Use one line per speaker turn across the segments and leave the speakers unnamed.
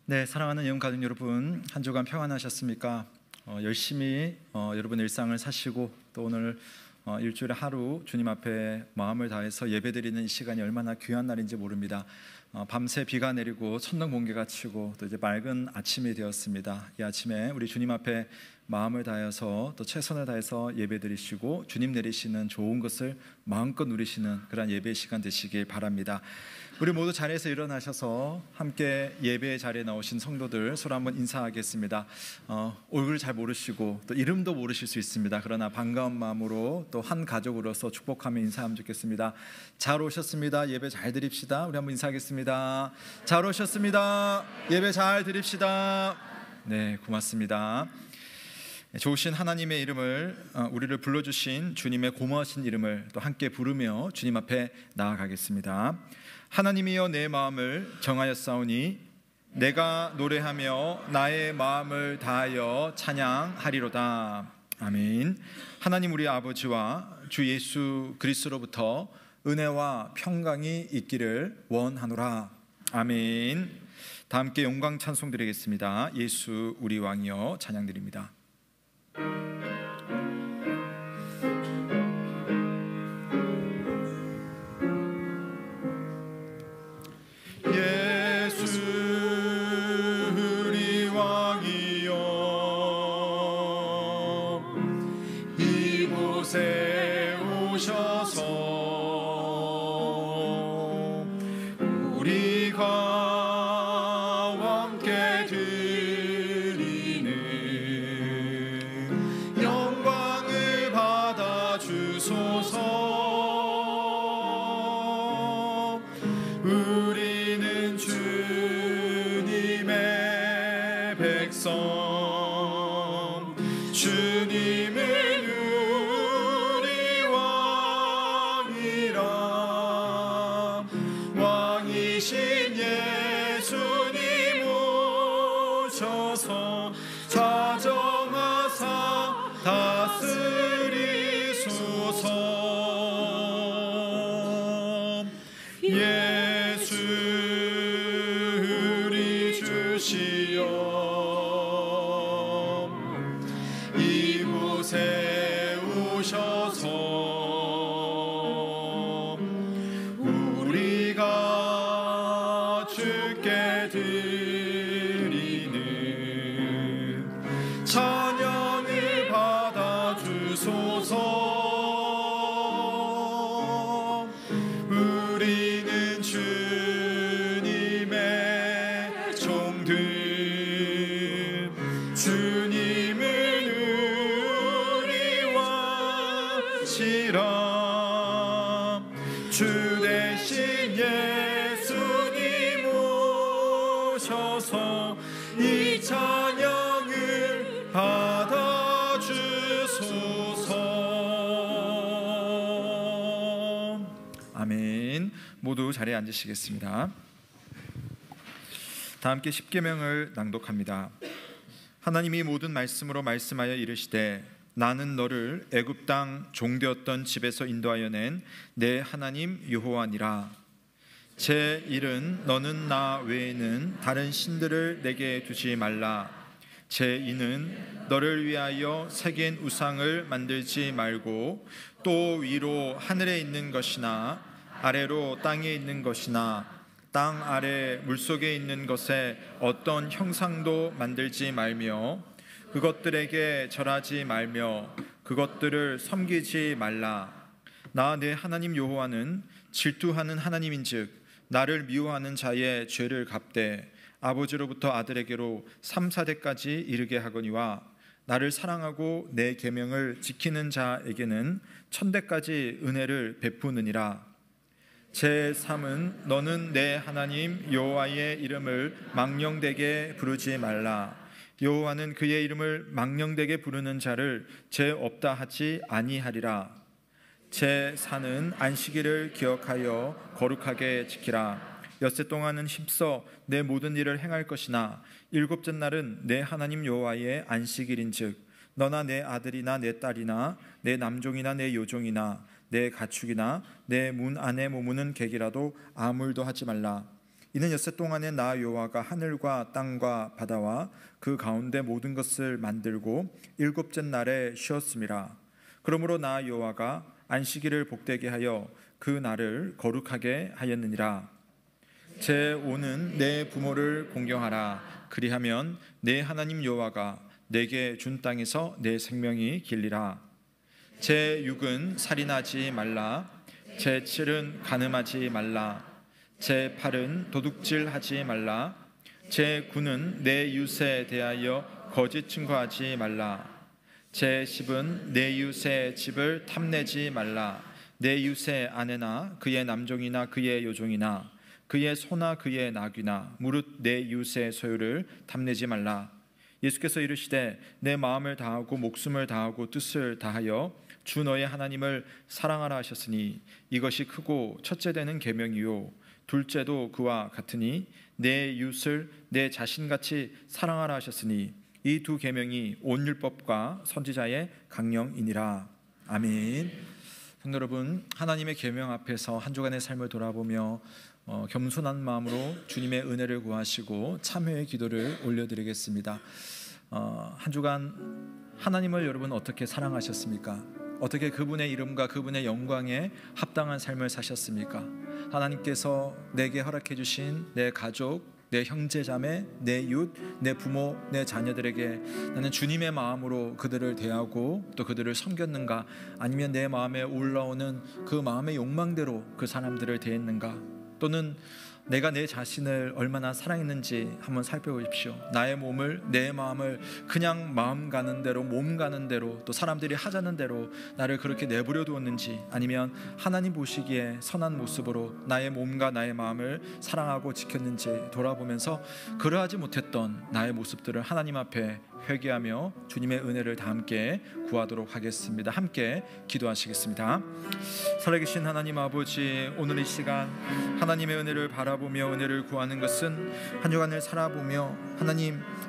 네, 사랑하는 예언 가족 여러분, 한 주간 평안하셨습니까? 열심히 여러분의 일상을 사시고 또 오늘 일주일에 하루 주님 앞에 마음을 다해서 예배드리는 이 시간이 얼마나 귀한 날인지 모릅니다. 밤새 비가 내리고 천둥 번개가 치고 또 이제 맑은 아침이 되었습니다. 이 아침에 우리 주님 앞에 마음을 다해서 또 최선을 다해서 예배드리시고 주님 내리시는 좋은 것을 마음껏 누리시는 그런 예배 시간 되시길 바랍니다. 우리 모두 자리에서 일어나셔서 함께 예배 자리에 나오신 성도들 서로 한번 인사하겠습니다. 얼굴 잘 모르시고 또 이름도 모르실 수 있습니다. 그러나 반가운 마음으로 또 한 가족으로서 축복하며 인사하면 좋겠습니다. 잘 오셨습니다. 예배 잘 드립시다. 우리 한번 인사하겠습니다. 잘 오셨습니다. 예배 잘 드립시다. 네, 고맙습니다. 좋으신 하나님의 이름을, 우리를 불러주신 주님의 고마우신 이름을 또 함께 부르며 주님 앞에 나아가겠습니다. 하나님이여, 내 마음을 정하였사오니 내가 노래하며 나의 마음을 다하여 찬양하리로다. 아멘. 하나님 우리 아버지와 주 예수 그리스도로부터 은혜와 평강이 있기를 원하노라. 아멘. 다 함께 영광 찬송 드리겠습니다. 예수 우리 왕이여 찬양드립니다.
주 대신 예수님 오셔서 이 찬양을 받아주소서.
아멘. 모두 자리에 앉으시겠습니다. 다 함께 십계명을 낭독합니다. 하나님이 모든 말씀으로 말씀하여 이르시되 나는 너를 애굽 땅 종되었던 집에서 인도하여 낸 내 하나님 여호와니라. 제 일은 너는 나 외에는 다른 신들을 내게 두지 말라. 제 이는 너를 위하여 새긴 우상을 만들지 말고 또 위로 하늘에 있는 것이나 아래로 땅에 있는 것이나 땅 아래 물속에 있는 것에 어떤 형상도 만들지 말며 그것들에게 절하지 말며 그것들을 섬기지 말라. 나 내 하나님 여호와는 질투하는 하나님인즉 나를 미워하는 자의 죄를 갚되 아버지로부터 아들에게로 3, 4대까지 이르게 하거니와 나를 사랑하고 내 계명을 지키는 자에게는 1000대까지 은혜를 베푸느니라. 제3은 너는 내 하나님 여호와의 이름을 망령되게 부르지 말라. 여호와는 그의 이름을 망령되게 부르는 자를 죄 없다 하지 아니하리라. 제4는 안식일을 기억하여 거룩하게 지키라. 엿새 동안은 힘써 내 모든 일을 행할 것이나 일곱째 날은 내 하나님 여호와의 안식일인즉 너나 내 아들이나 내 딸이나 내 남종이나 내 여종이나 내 가축이나 내 문 안에 머무는 객이라도 아무 일도 하지 말라. 이는 엿새 동안에 나 여호와가 하늘과 땅과 바다와 그 가운데 모든 것을 만들고 일곱째 날에 쉬었음이라. 그러므로 나 여호와가 안식일을 복되게 하여 그 날을 거룩하게 하였느니라. 제 오는 내 부모를 공경하라. 그리하면 내 하나님 여호와가 내게 준 땅에서 내 생명이 길리라. 제 6은 살인하지 말라. 제 7은 간음하지 말라. 제 8은 도둑질하지 말라. 제 9는 내 이웃에 대하여 거짓 증거하지 말라. 제 10은 내 이웃의 집을 탐내지 말라. 내 이웃의 아내나 그의 남종이나 그의 여종이나 그의 소나 그의 나귀나 무릇 내 이웃의 소유를 탐내지 말라. 예수께서 이르시되 내 마음을 다하고 목숨을 다하고 뜻을 다하여 주 너의 하나님을 사랑하라 하셨으니 이것이 크고 첫째 되는 계명이요 둘째도 그와 같으니 내 이웃을 내 자신같이 사랑하라 하셨으니 이 두 계명이 온 율법과 선지자의 강령이니라. 아멘. 성도 여러분, 하나님의 계명 앞에서 한 주간의 삶을 돌아보며 겸손한 마음으로 주님의 은혜를 구하시고 참회의 기도를 올려드리겠습니다. 한 주간 하나님을 여러분 어떻게 사랑하셨습니까? 어떻게 그분의 이름과 그분의 영광에 합당한 삶을 사셨습니까? 하나님께서 내게 허락해 주신 내 가족, 내 형제자매, 내 이웃, 내 부모, 내 자녀들에게 나는 주님의 마음으로 그들을 대하고 또 그들을 섬겼는가? 아니면 내 마음에 올라오는 그 마음의 욕망대로 그 사람들을 대했는가? 또는 내가 내 자신을 얼마나 사랑했는지 한번 살펴보십시오. 나의 몸을, 내 마음을 그냥 마음 가는 대로, 몸 가는 대로, 또 사람들이 하자는 대로 나를 그렇게 내버려 두었는지, 아니면 하나님 보시기에 선한 모습으로 나의 몸과 나의 마음을 사랑하고 지켰는지 돌아보면서 그러하지 못했던 나의 모습들을 하나님 앞에 회개하며 주님의 은혜를 다 함께 구하도록 하겠습니다. 함께 기도하시겠습니다. 살아계신 하나님 아버지, 오늘 이 시간 하나님의 은혜를 바라보며 은혜를 구하는 것은 한 주간을 살아보며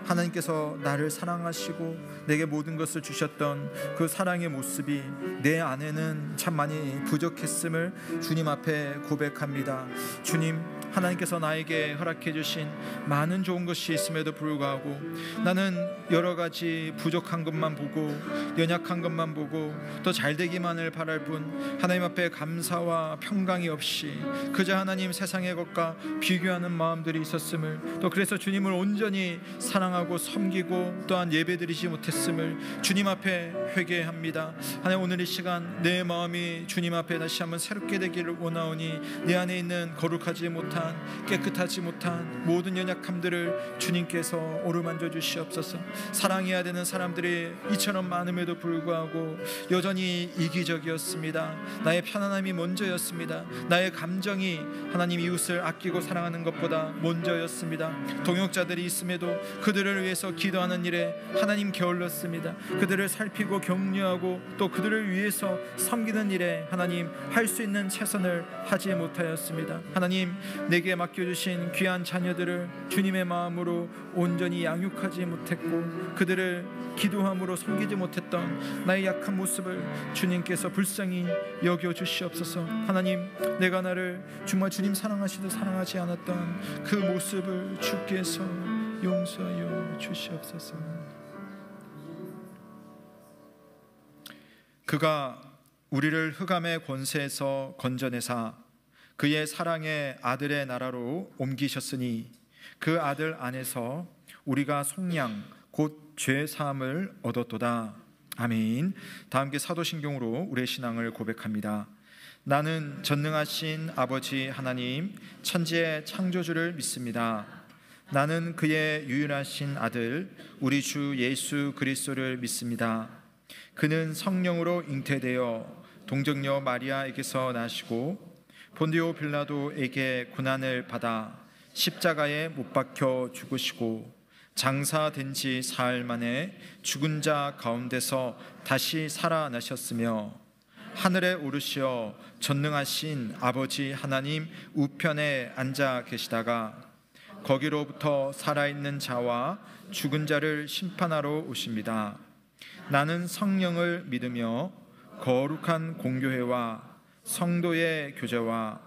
하나님께서 나를 사랑하시고 내게 모든 것을 주셨던 그 사랑의 모습이 내 안에는 참 많이 부족했음을 주님 앞에 고백합니다. 주님, 하나님께서 나에게 허락해 주신 많은 좋은 것이 있음에도 불구하고 나는 여러 가지 부족한 것만 보고 연약한 것만 보고 또 잘되기만을 바랄 뿐 하나님 앞에 감사와 평강이 없이 그저 하나님 세상의 것과 비교하는 마음들이 있었음을, 또 그래서 주님을 온전히 사랑하고 섬기고 또한 예배드리지 못했음을 주님 앞에 회개합니다. 하나님, 오늘 이 시간 내 마음이 주님 앞에 다시 한번 새롭게 되기를 원하오니 내 안에 있는 거룩하지 못한 깨끗하지 못한 모든 연약함들을 주님께서 오르만져 주시옵소서. 사랑해야 되는 사람들이 이처럼 많음에도 불구하고 여전히 이기적이었습니다. 나의 편안함이 먼저였습니다. 나의 감정이 하나님 이웃을 아끼고 사랑하는 것보다 먼저였습니다. 동역자들이 있음에도 그들을 위해서 기도하는 일에 하나님 게을렀습니다. 그들을 살피고 격려하고 또 그들을 위해서 섬기는 일에 하나님 할 수 있는 최선을 하지 못하였습니다. 하나님, 내게 맡겨주신 귀한 자녀들을 주님의 마음으로 온전히 양육하지 못했고 그들을 기도함으로 섬기지 못했던 나의 약한 모습을 주님께서 불쌍히 여겨주시옵소서. 하나님, 내가 나를 정말 주님 사랑하시듯 사랑하지 않았던 그 모습을 주께서 용서하여 주시옵소서. 그가 우리를 흑암의 권세에서 건져내사 그의 사랑의 아들의 나라로 옮기셨으니 그 아들 안에서 우리가 속량 곧 죄 사함을 얻었도다. 아멘. 다 함께 사도신경으로 우리의 신앙을 고백합니다. 나는 전능하신 아버지 하나님 천지의 창조주를 믿습니다. 나는 그의 유일하신 아들 우리 주 예수 그리스도를 믿습니다. 그는 성령으로 잉태되어 동정녀 마리아에게서 나시고 본디오 빌라도에게 고난을 받아 십자가에 못 박혀 죽으시고 장사된 지 사흘 만에 죽은 자 가운데서 다시 살아나셨으며 하늘에 오르시어 전능하신 아버지 하나님 우편에 앉아 계시다가 거기로부터 살아있는 자와 죽은 자를 심판하러 오십니다. 나는 성령을 믿으며 거룩한 공교회와 성도의 교제와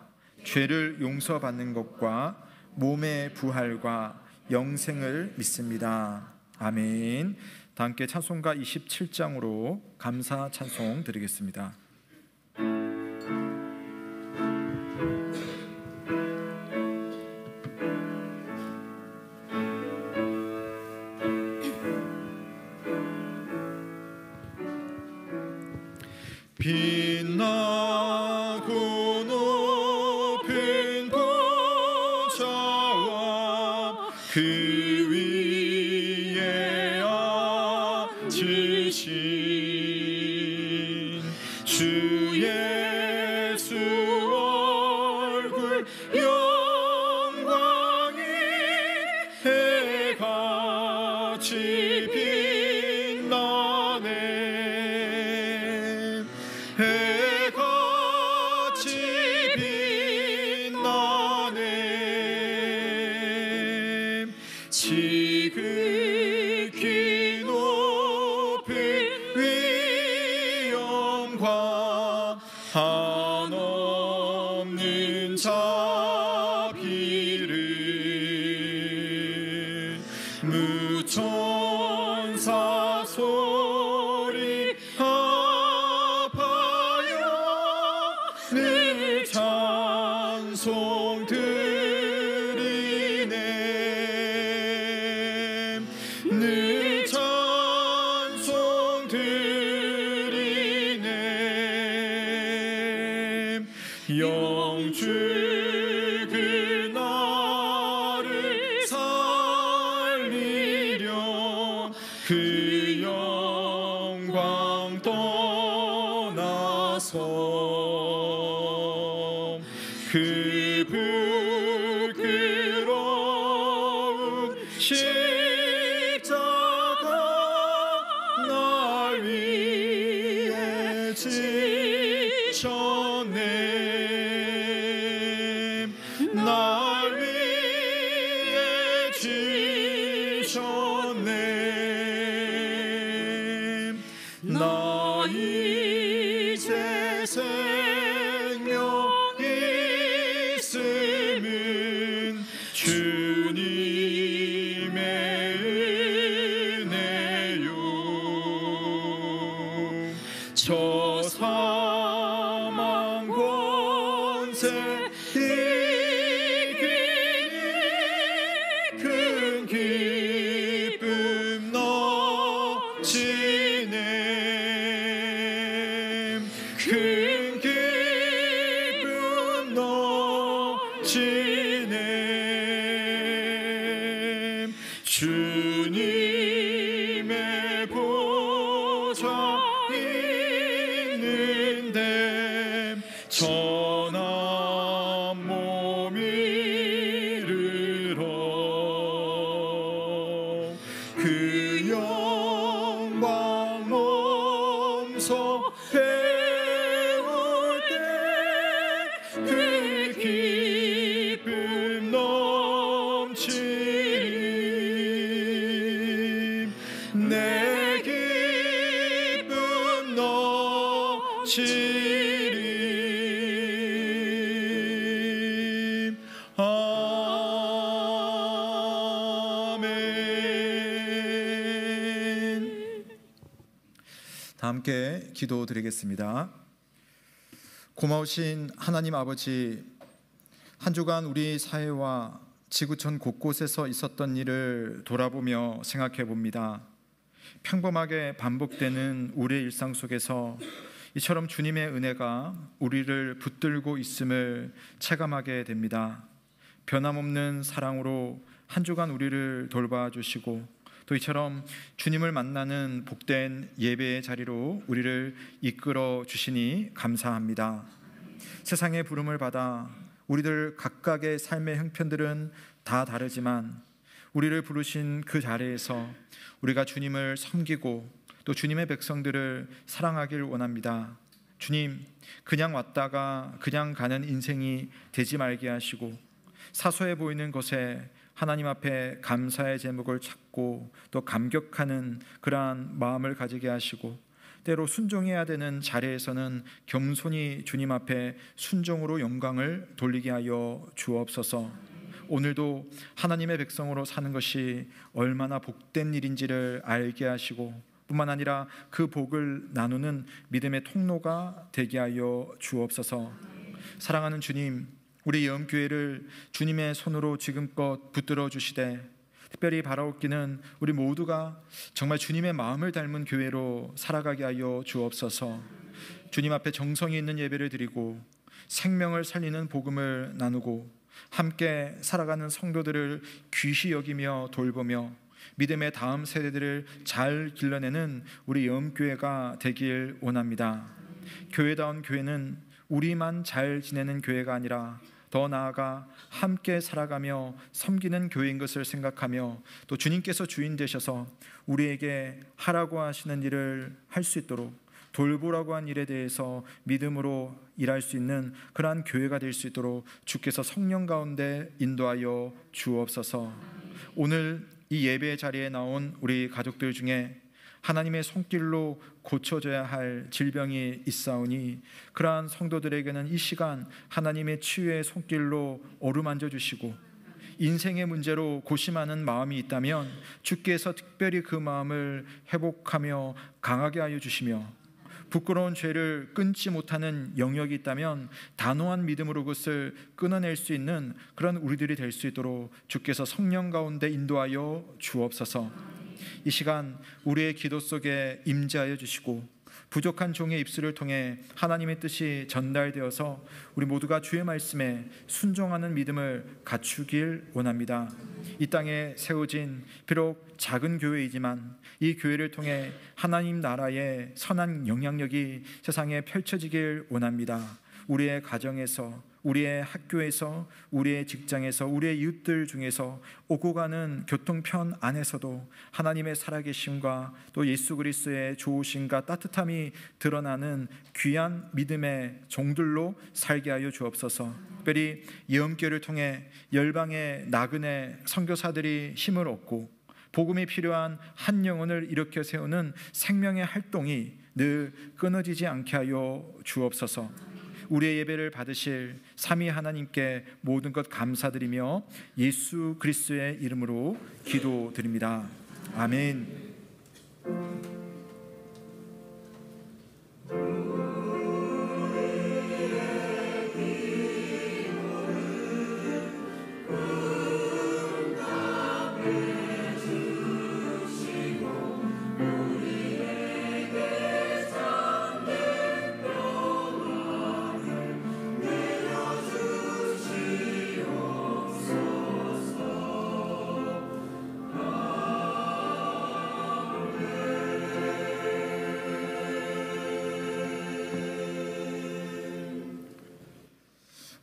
죄를 용서받는 것과 몸의 부활과 영생을 믿습니다. 아멘. 다 함께 찬송가 27장으로 감사 찬송 드리겠습니다.
빛나고 높은 보좌와 그 위에 앉으신 주 예수 얼굴 영광이 해같이 빛나네. 해같이 빛나네. 지극히 높은 위엄과 한없는 자비를 무천사 소리 늘 찬송 드리네. 늘 찬송 드리네. 영주 그 나를 살리려 그 영광 떠나서 그 부끄러운 십자가 날 위해 지셨네. 날 위해 지셨네. 나 이제 생명 있음은 주님의 은혜요. 저 사망 권세 이기니 큰 기쁨 넘치네. 큰 기쁨 넘치네. 주님의 보좌 있는데 전한 몸 이르러 그 영광 몸소 배울 때 그 기쁨 넘치리. 내 기쁨 넘치리. 아멘.
다 함께 기도드리겠습니다. 고마우신 하나님 아버지, 한 주간 우리 사회와 지구촌 곳곳에서 있었던 일을 돌아보며 생각해 봅니다. 평범하게 반복되는 우리의 일상 속에서 이처럼 주님의 은혜가 우리를 붙들고 있음을 체감하게 됩니다. 변함없는 사랑으로 한 주간 우리를 돌봐주시고 또 이처럼 주님을 만나는 복된 예배의 자리로 우리를 이끌어 주시니 감사합니다. 세상의 부름을 받아 우리들 각각의 삶의 형편들은 다 다르지만 우리를 부르신 그 자리에서 우리가 주님을 섬기고 또 주님의 백성들을 사랑하길 원합니다. 주님, 그냥 왔다가 그냥 가는 인생이 되지 말게 하시고 사소해 보이는 것에 하나님 앞에 감사의 제목을 찾고 또 감격하는 그러한 마음을 가지게 하시고, 때로 순종해야 되는 자리에서는 겸손히 주님 앞에 순종으로 영광을 돌리게 하여 주옵소서. 오늘도 하나님의 백성으로 사는 것이 얼마나 복된 일인지를 알게 하시고, 뿐만 아니라 그 복을 나누는 믿음의 통로가 되게 하여 주옵소서. 사랑하는 주님, 우리 예언교회를 주님의 손으로 지금껏 붙들어 주시되, 특별히 바라옵기는 우리 모두가 정말 주님의 마음을 닮은 교회로 살아가게 하여 주옵소서. 주님 앞에 정성이 있는 예배를 드리고 생명을 살리는 복음을 나누고 함께 살아가는 성도들을 귀히 여기며 돌보며 믿음의 다음 세대들을 잘 길러내는 우리 예언교회가 되길 원합니다. 교회다운 교회는 우리만 잘 지내는 교회가 아니라 더 나아가 함께 살아가며 섬기는 교회인 것을 생각하며, 또 주님께서 주인 되셔서 우리에게 하라고 하시는 일을 할 수 있도록, 돌보라고 한 일에 대해서 믿음으로 일할 수 있는 그러한 교회가 될 수 있도록 주께서 성령 가운데 인도하여 주옵소서. 오늘 이 예배 자리에 나온 우리 가족들 중에 하나님의 손길로 고쳐져야 할 질병이 있사오니, 그러한 성도들에게는 이 시간 하나님의 치유의 손길로 어루만져 주시고, 인생의 문제로 고심하는 마음이 있다면 주께서 특별히 그 마음을 회복하며 강하게 하여 주시며, 부끄러운 죄를 끊지 못하는 영역이 있다면 단호한 믿음으로 그것을 끊어낼 수 있는 그런 우리들이 될 수 있도록 주께서 성령 가운데 인도하여 주옵소서. 이 시간 우리의 기도 속에 임재하여 주시고, 부족한 종의 입술을 통해 하나님의 뜻이 전달되어서 우리 모두가 주의 말씀에 순종하는 믿음을 갖추길 원합니다. 이 땅에 세워진 비록 작은 교회이지만 이 교회를 통해 하나님 나라의 선한 영향력이 세상에 펼쳐지길 원합니다. 우리의 가정에서, 우리의 학교에서, 우리의 직장에서, 우리의 이웃들 중에서, 오고 가는 교통편 안에서도 하나님의 살아계심과 또 예수 그리스도의 좋으심과 따뜻함이 드러나는 귀한 믿음의 종들로 살게 하여 주옵소서. 특별히 예언교회를 통해 열방의 나그네 선교사들이 힘을 얻고 복음이 필요한 한 영혼을 일으켜 세우는 생명의 활동이 늘 끊어지지 않게 하여 주옵소서. 우리의 예배를 받으실 삼위 하나님께 모든 것 감사드리며 예수 그리스도의 이름으로 기도드립니다. 아멘.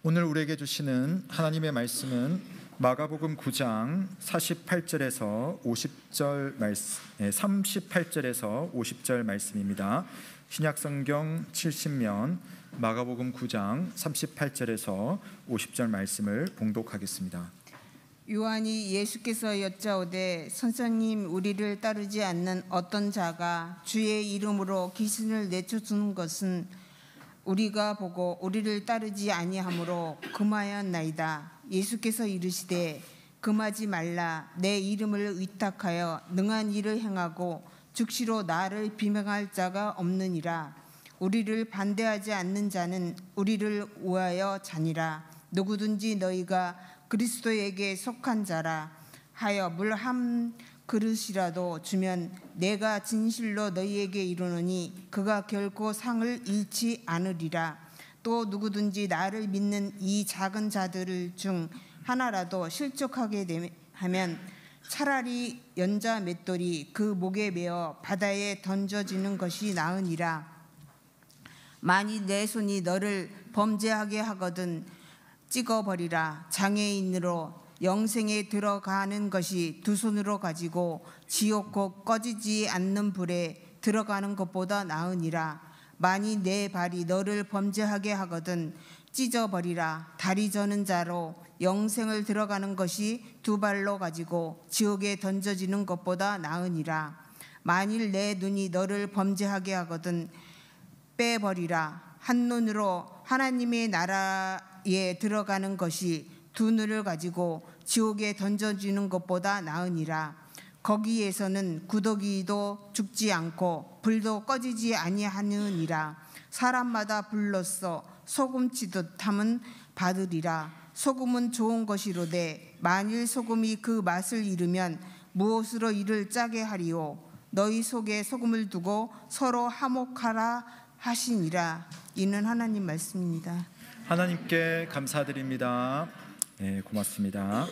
오늘 우리에게 주시는 하나님의 말씀은 마가복음 9장 48절에서 50절 말씀, 38절에서 50절 말씀입니다. 신약성경 70면 마가복음 9장 38절에서 50절 말씀을 봉독하겠습니다.
요한이 예수께서 여짜오되 선생님, 우리를 따르지 않는 어떤 자가 주의 이름으로 귀신을 내쫓는 것은 우리가 보고 우리를 따르지 아니하므로 금하였나이다. 예수께서 이르시되 금하지 말라. 내 이름을 위탁하여 능한 일을 행하고 즉시로 나를 비명할 자가 없느니라. 우리를 반대하지 않는 자는 우리를 우하여 자니라. 누구든지 너희가 그리스도에게 속한 자라 하여 물 한 그릇이라도 주면 내가 진실로 너희에게 이르노니 그가 결코 상을 잃지 않으리라. 또 누구든지 나를 믿는 이 작은 자들 중 하나라도 실족하게 하면 차라리 연자 맷돌이 그 목에 매어 바다에 던져지는 것이 나으니라. 만일 내 손이 너를 범죄하게 하거든 찍어버리라. 장애인으로 영생에 들어가는 것이 두 손으로 가지고 지옥 곧 꺼지지 않는 불에 들어가는 것보다 나으니라. 만일 내 발이 너를 범죄하게 하거든 찢어버리라. 다리 저는 자로 영생을 들어가는 것이 두 발로 가지고 지옥에 던져지는 것보다 나으니라. 만일 내 눈이 너를 범죄하게 하거든 빼버리라. 한 눈으로 하나님의 나라에 들어가는 것이 두 눈을 가지고 지옥에 던져지는 것보다 나으니라. 거기에서는 구더기도 죽지 않고 불도 꺼지지 아니하느니라. 사람마다 불로써 소금치듯 함은 받으리라. 소금은 좋은 것이로되 만일 소금이 그 맛을 잃으면 무엇으로 이를 짜게 하리요. 너희 속에 소금을 두고 서로 화목하라 하시니라. 이는 하나님 말씀입니다.
하나님께 감사드립니다. 네, 고맙습니다.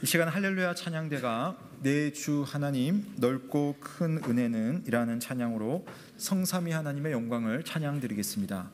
이 시간 할렐루야 찬양대가 내 주 하나님 넓고 큰 은혜는 이라는 찬양으로 성삼위 하나님의 영광을 찬양드리겠습니다.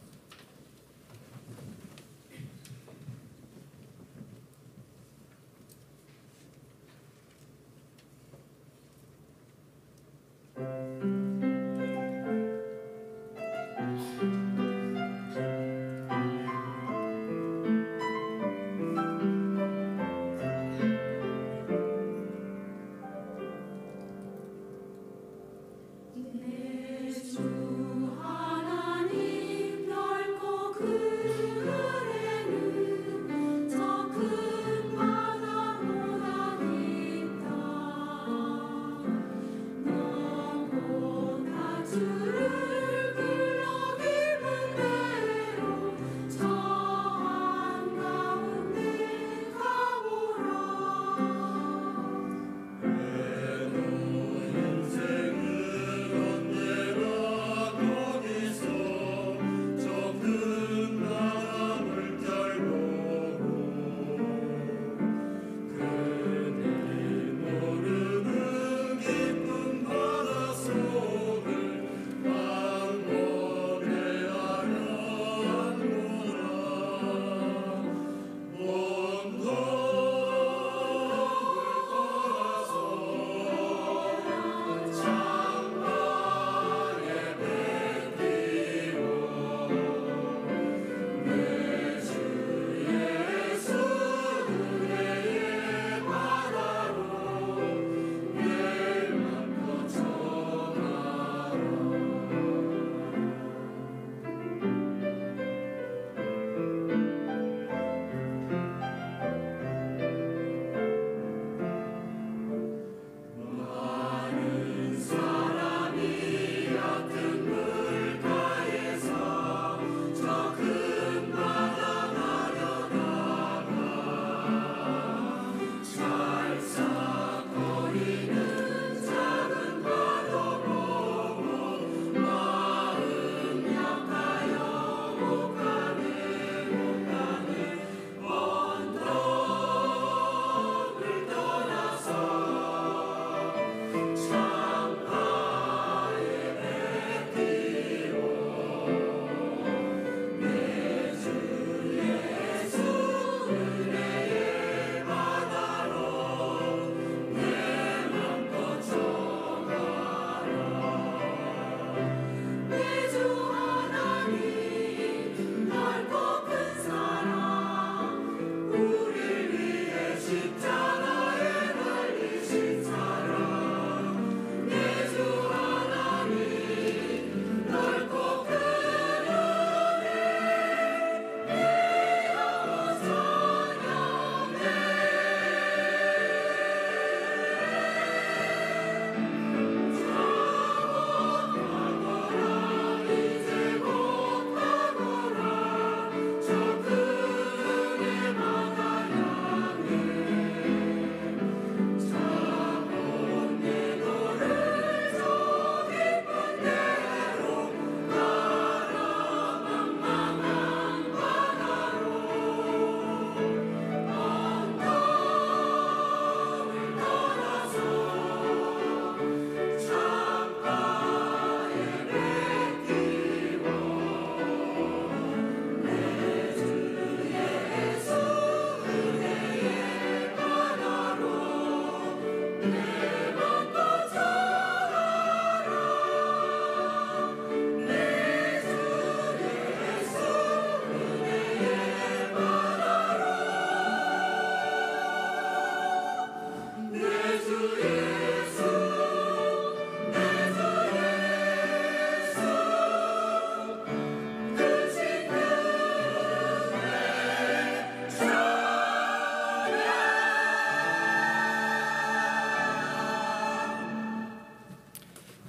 내 주 하나님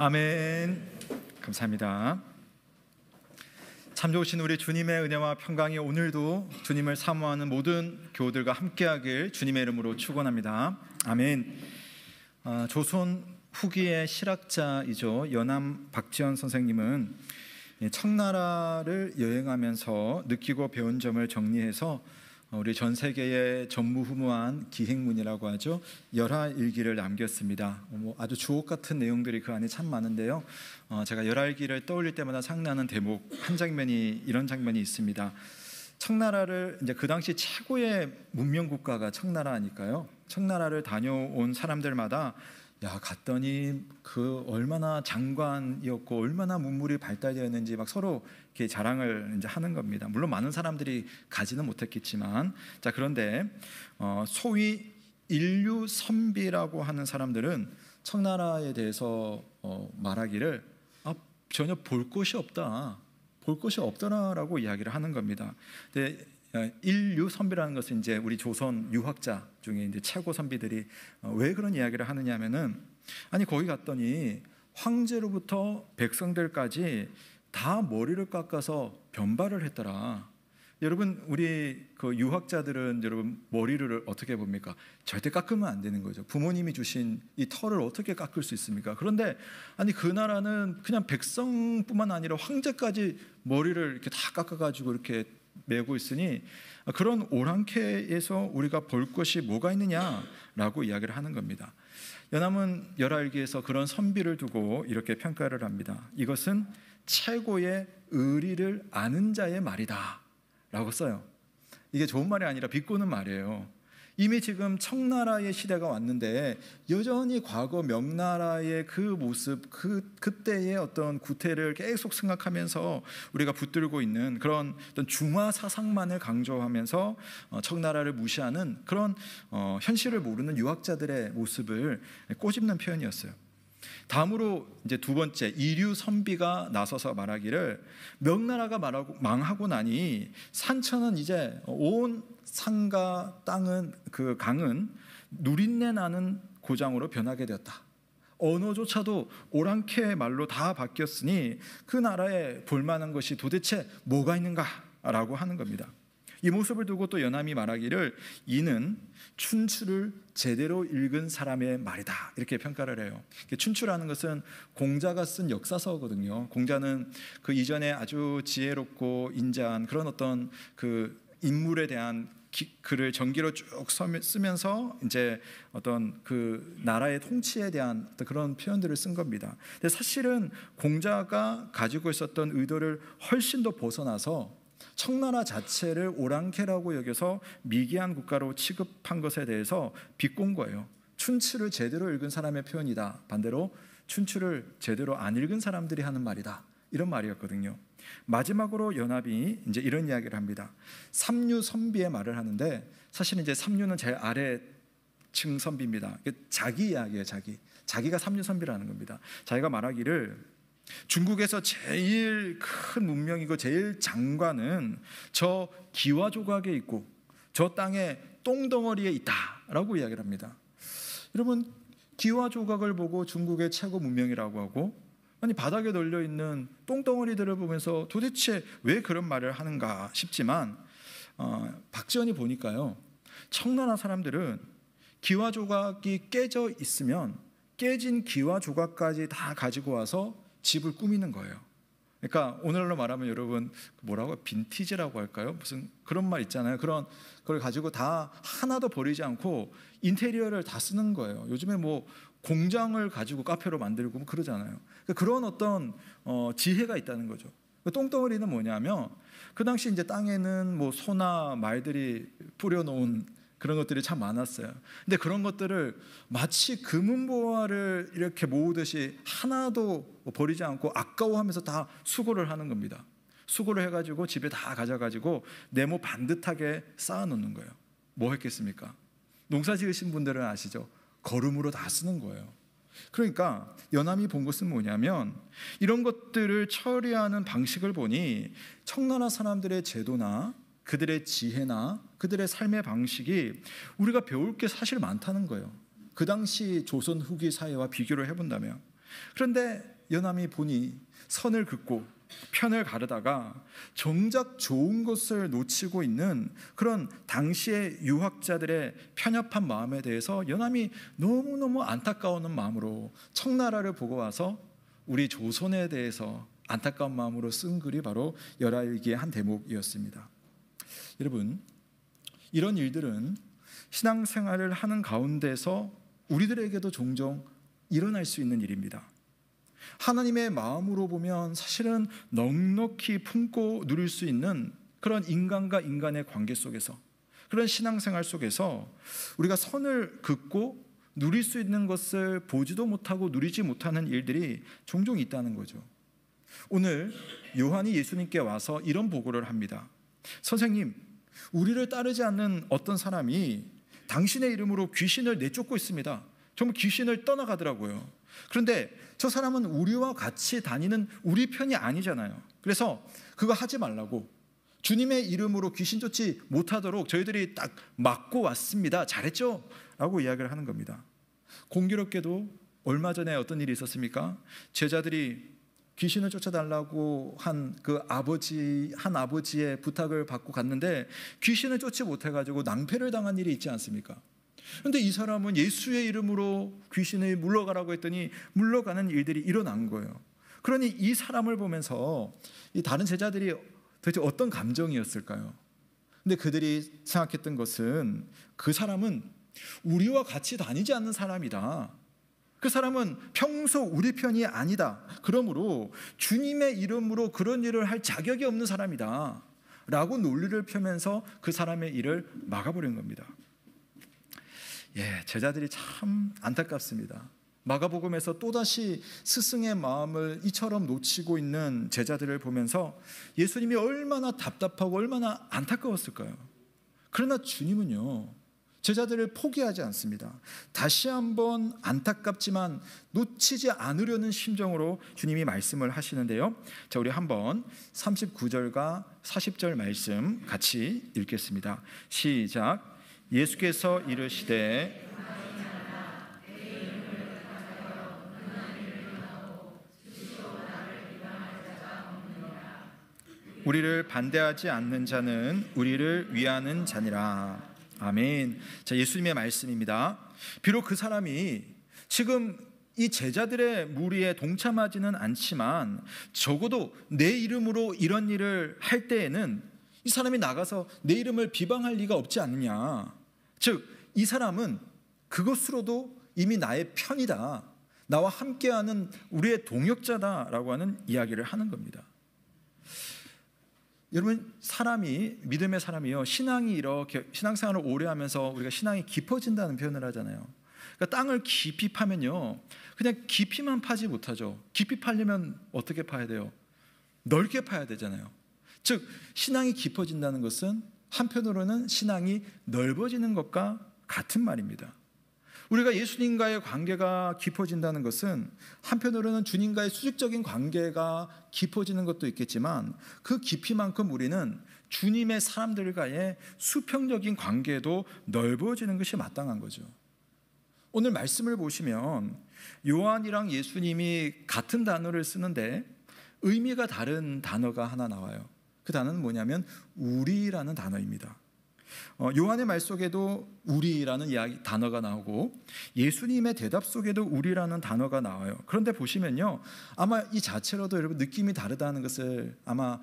아멘. 감사합니다. 참 좋으신 우리 주님의 은혜와 평강이 오늘도 주님을 사모하는 모든 교우들과 함께하길 주님의 이름으로 축원합니다. 아멘. 조선 후기의 실학자이죠. 연암 박지원 선생님은 청나라를 여행하면서 느끼고 배운 점을 정리해서 우리 전 세계의 전무후무한 기행문이라고 하죠. 열하일기를 남겼습니다. 아주 주옥 같은 내용들이 그 안에 참 많은데요. 제가 열하일기를 떠올릴 때마다 생각나는 대목 한 장면이 이런 장면이 있습니다. 청나라를 이제 그 당시 최고의 문명 국가가 청나라니까요. 청나라를 다녀온 사람들마다 야 갔더니 그 얼마나 장관이었고 얼마나 문물이 발달되었는지 막 서로 이렇게 자랑을 이제 하는 겁니다. 물론 많은 사람들이 가지는 못했겠지만, 자 그런데 소위 인류 선비라고 하는 사람들은 청나라에 대해서 말하기를 전혀 볼 것이 없다, 볼 것이 없더라라고 이야기를 하는 겁니다. 근데 인류 선비라는 것은 이제 우리 조선 유학자 중에 이제 최고 선비들이 왜 그런 이야기를 하느냐면은 아니 거기 갔더니 황제로부터 백성들까지 다 머리를 깎아서 변발을 했더라. 여러분 우리 그 유학자들은 여러분 머리를 어떻게 봅니까? 절대 깎으면 안 되는 거죠. 부모님이 주신 이 털을 어떻게 깎을 수 있습니까? 그런데 아니 그 나라는 그냥 백성뿐만 아니라 황제까지 머리를 이렇게 다 깎아가지고 이렇게 메고 있으니 그런 오랑캐에서 우리가 볼 것이 뭐가 있느냐라고 이야기를 하는 겁니다. 연암은 열하일기에서 그런 선비를 두고 이렇게 평가를 합니다. 이것은 최고의 의리를 아는 자의 말이다 라고 써요. 이게 좋은 말이 아니라 비꼬는 말이에요. 이미 지금 청나라의 시대가 왔는데 여전히 과거 명나라의 그 모습, 그때의 어떤 구태를 계속 생각하면서 우리가 붙들고 있는 그런 어떤 중화 사상만을 강조하면서 청나라를 무시하는 그런 현실을 모르는 유학자들의 모습을 꼬집는 표현이었어요. 다음으로 이제 두 번째 이류 선비가 나서서 말하기를 명나라가 망하고 나니 산천은 이제 온 산과 땅은 그 강은 누린내 나는 고장으로 변하게 되었다. 언어조차도 오랑캐 말로 다 바뀌었으니 그 나라에 볼만한 것이 도대체 뭐가 있는가라고 하는 겁니다. 이 모습을 두고 또 연암이 말하기를 이는 춘추를 제대로 읽은 사람의 말이다 이렇게 평가를 해요. 춘추라는 것은 공자가 쓴 역사서거든요. 공자는 그 이전에 아주 지혜롭고 인자한 그런 어떤 그 인물에 대한 글을 전기로 쭉 쓰면서 이제 어떤 그 나라의 통치에 대한 어떤 그런 표현들을 쓴 겁니다. 근데 사실은 공자가 가지고 있었던 의도를 훨씬 더 벗어나서 청나라 자체를 오랑캐라고 여겨서 미개한 국가로 취급한 것에 대해서 비꼰 거예요. 춘추를 제대로 읽은 사람의 표현이다. 반대로 춘추를 제대로 안 읽은 사람들이 하는 말이다. 이런 말이었거든요. 마지막으로 연합이 이제 이런 이야기를 합니다. 삼류 선비의 말을 하는데 사실은 이제 삼류는 제일 아래층 선비입니다. 자기 이야기예요. 자기가 삼류 선비라는 겁니다. 자기가 말하기를 중국에서 제일 큰 문명이고 제일 장관은 저 기와 조각에 있고 저 땅에 똥덩어리에 있다라고 이야기를 합니다. 여러분 기와 조각을 보고 중국의 최고 문명이라고 하고 아니 바닥에 널려 있는 똥덩어리들을 보면서 도대체 왜 그런 말을 하는가 싶지만 박지원이 보니까요. 청나라 사람들은 기와 조각이 깨져 있으면 깨진 기와 조각까지 다 가지고 와서 집을 꾸미는 거예요. 그러니까 오늘날로 말하면 여러분 뭐라고 빈티지라고 할까요? 무슨 그런 말 있잖아요. 그런 걸 가지고 다 하나도 버리지 않고 인테리어를 다 쓰는 거예요. 요즘에 뭐 공장을 가지고 카페로 만들고 뭐 그러잖아요. 그러니까 그런 어떤 지혜가 있다는 거죠. 똥덩어리는 뭐냐면 그 당시 이제 땅에는 뭐 소나 말들이 뿌려놓은 그런 것들이 참 많았어요. 근데 그런 것들을 마치 금은보화를 이렇게 모으듯이 하나도 버리지 않고 아까워하면서 다 수거를 하는 겁니다. 수거를 해가지고 집에 다 가져가지고 네모 반듯하게 쌓아놓는 거예요. 뭐 했겠습니까? 농사 지으신 분들은 아시죠? 거름으로 다 쓰는 거예요. 그러니까 연암이 본 것은 뭐냐면 이런 것들을 처리하는 방식을 보니 청나라 사람들의 제도나 그들의 지혜나 그들의 삶의 방식이 우리가 배울 게 사실 많다는 거예요. 그 당시 조선 후기 사회와 비교를 해본다면 그런데 요나미 보니 선을 긋고 편을 가르다가 정작 좋은 것을 놓치고 있는 그런 당시의 유학자들의 편협한 마음에 대해서 요나미 너무너무 안타까운 마음으로 청나라를 보고 와서 우리 조선에 대해서 안타까운 마음으로 쓴 글이 바로 열하일기의 한 대목이었습니다. 여러분, 이런 일들은 신앙생활을 하는 가운데서 우리들에게도 종종 일어날 수 있는 일입니다. 하나님의 마음으로 보면 사실은 넉넉히 품고 누릴 수 있는 그런 인간과 인간의 관계 속에서, 그런 신앙생활 속에서 우리가 선을 긋고 누릴 수 있는 것을 보지도 못하고 누리지 못하는 일들이 종종 있다는 거죠. 오늘 요한이 예수님께 와서 이런 보고를 합니다. 선생님, 우리를 따르지 않는 어떤 사람이 당신의 이름으로 귀신을 내쫓고 있습니다. 정말 귀신을 떠나가더라고요. 그런데 저 사람은 우리와 같이 다니는 우리 편이 아니잖아요. 그래서 그거 하지 말라고, 주님의 이름으로 귀신 쫓지 못하도록 저희들이 딱 막고 왔습니다. 잘했죠? 라고 이야기를 하는 겁니다. 공교롭게도 얼마 전에 어떤 일이 있었습니까? 제자들이 귀신을 쫓아달라고 한 아버지의 부탁을 받고 갔는데 귀신을 쫓지 못해가지고 낭패를 당한 일이 있지 않습니까? 그런데 이 사람은 예수의 이름으로 귀신을 물러가라고 했더니 물러가는 일들이 일어난 거예요. 그러니 이 사람을 보면서 이 다른 제자들이 도대체 어떤 감정이었을까요? 근데 그들이 생각했던 것은 그 사람은 우리와 같이 다니지 않는 사람이다. 그 사람은 평소 우리 편이 아니다. 그러므로 주님의 이름으로 그런 일을 할 자격이 없는 사람이다 라고 논리를 펴면서 그 사람의 일을 막아버린 겁니다. 제자들이 참 안타깝습니다. 마가복음에서 또다시 스승의 마음을 이처럼 놓치고 있는 제자들을 보면서 예수님이 얼마나 답답하고 얼마나 안타까웠을까요? 그러나 주님은요, 제자들을 포기하지 않습니다. 다시 한번 안타깝지만 놓치지 않으려는 심정으로 주님이 말씀을 하시는데요. 자, 우리 한번 39절과 40절 말씀 같이 읽겠습니다. 시작. 예수께서 이르시되 우리를 반대하지 않는 자는 우리를 위하는 자니라. 아멘. 자, 예수님의 말씀입니다. 비록 그 사람이 지금 이 제자들의 무리에 동참하지는 않지만 적어도 내 이름으로 이런 일을 할 때에는 이 사람이 나가서 내 이름을 비방할 리가 없지 않느냐. 즉, 이 사람은 그것으로도 이미 나의 편이다, 나와 함께하는 우리의 동역자다라고 하는 이야기를 하는 겁니다. 여러분, 믿음의 사람이요, 신앙이 이렇게 신앙생활을 오래 하면서 우리가 신앙이 깊어진다는 표현을 하잖아요. 그러니까 땅을 깊이 파면요, 그냥 깊이만 파지 못하죠. 깊이 파려면 어떻게 파야 돼요? 넓게 파야 되잖아요. 즉, 신앙이 깊어진다는 것은 한편으로는 신앙이 넓어지는 것과 같은 말입니다. 우리가 예수님과의 관계가 깊어진다는 것은 한편으로는 주님과의 수직적인 관계가 깊어지는 것도 있겠지만 그 깊이만큼 우리는 주님의 사람들과의 수평적인 관계도 넓어지는 것이 마땅한 거죠. 오늘 말씀을 보시면 요한이랑 예수님이 같은 단어를 쓰는데 의미가 다른 단어가 하나 나와요. 그 단어는 뭐냐면 우리라는 단어입니다. 요한의 말 속에도 우리라는 단어가 나오고 예수님의 대답 속에도 우리라는 단어가 나와요. 그런데 보시면요, 아마 이 자체로도 여러분 느낌이 다르다는 것을 아마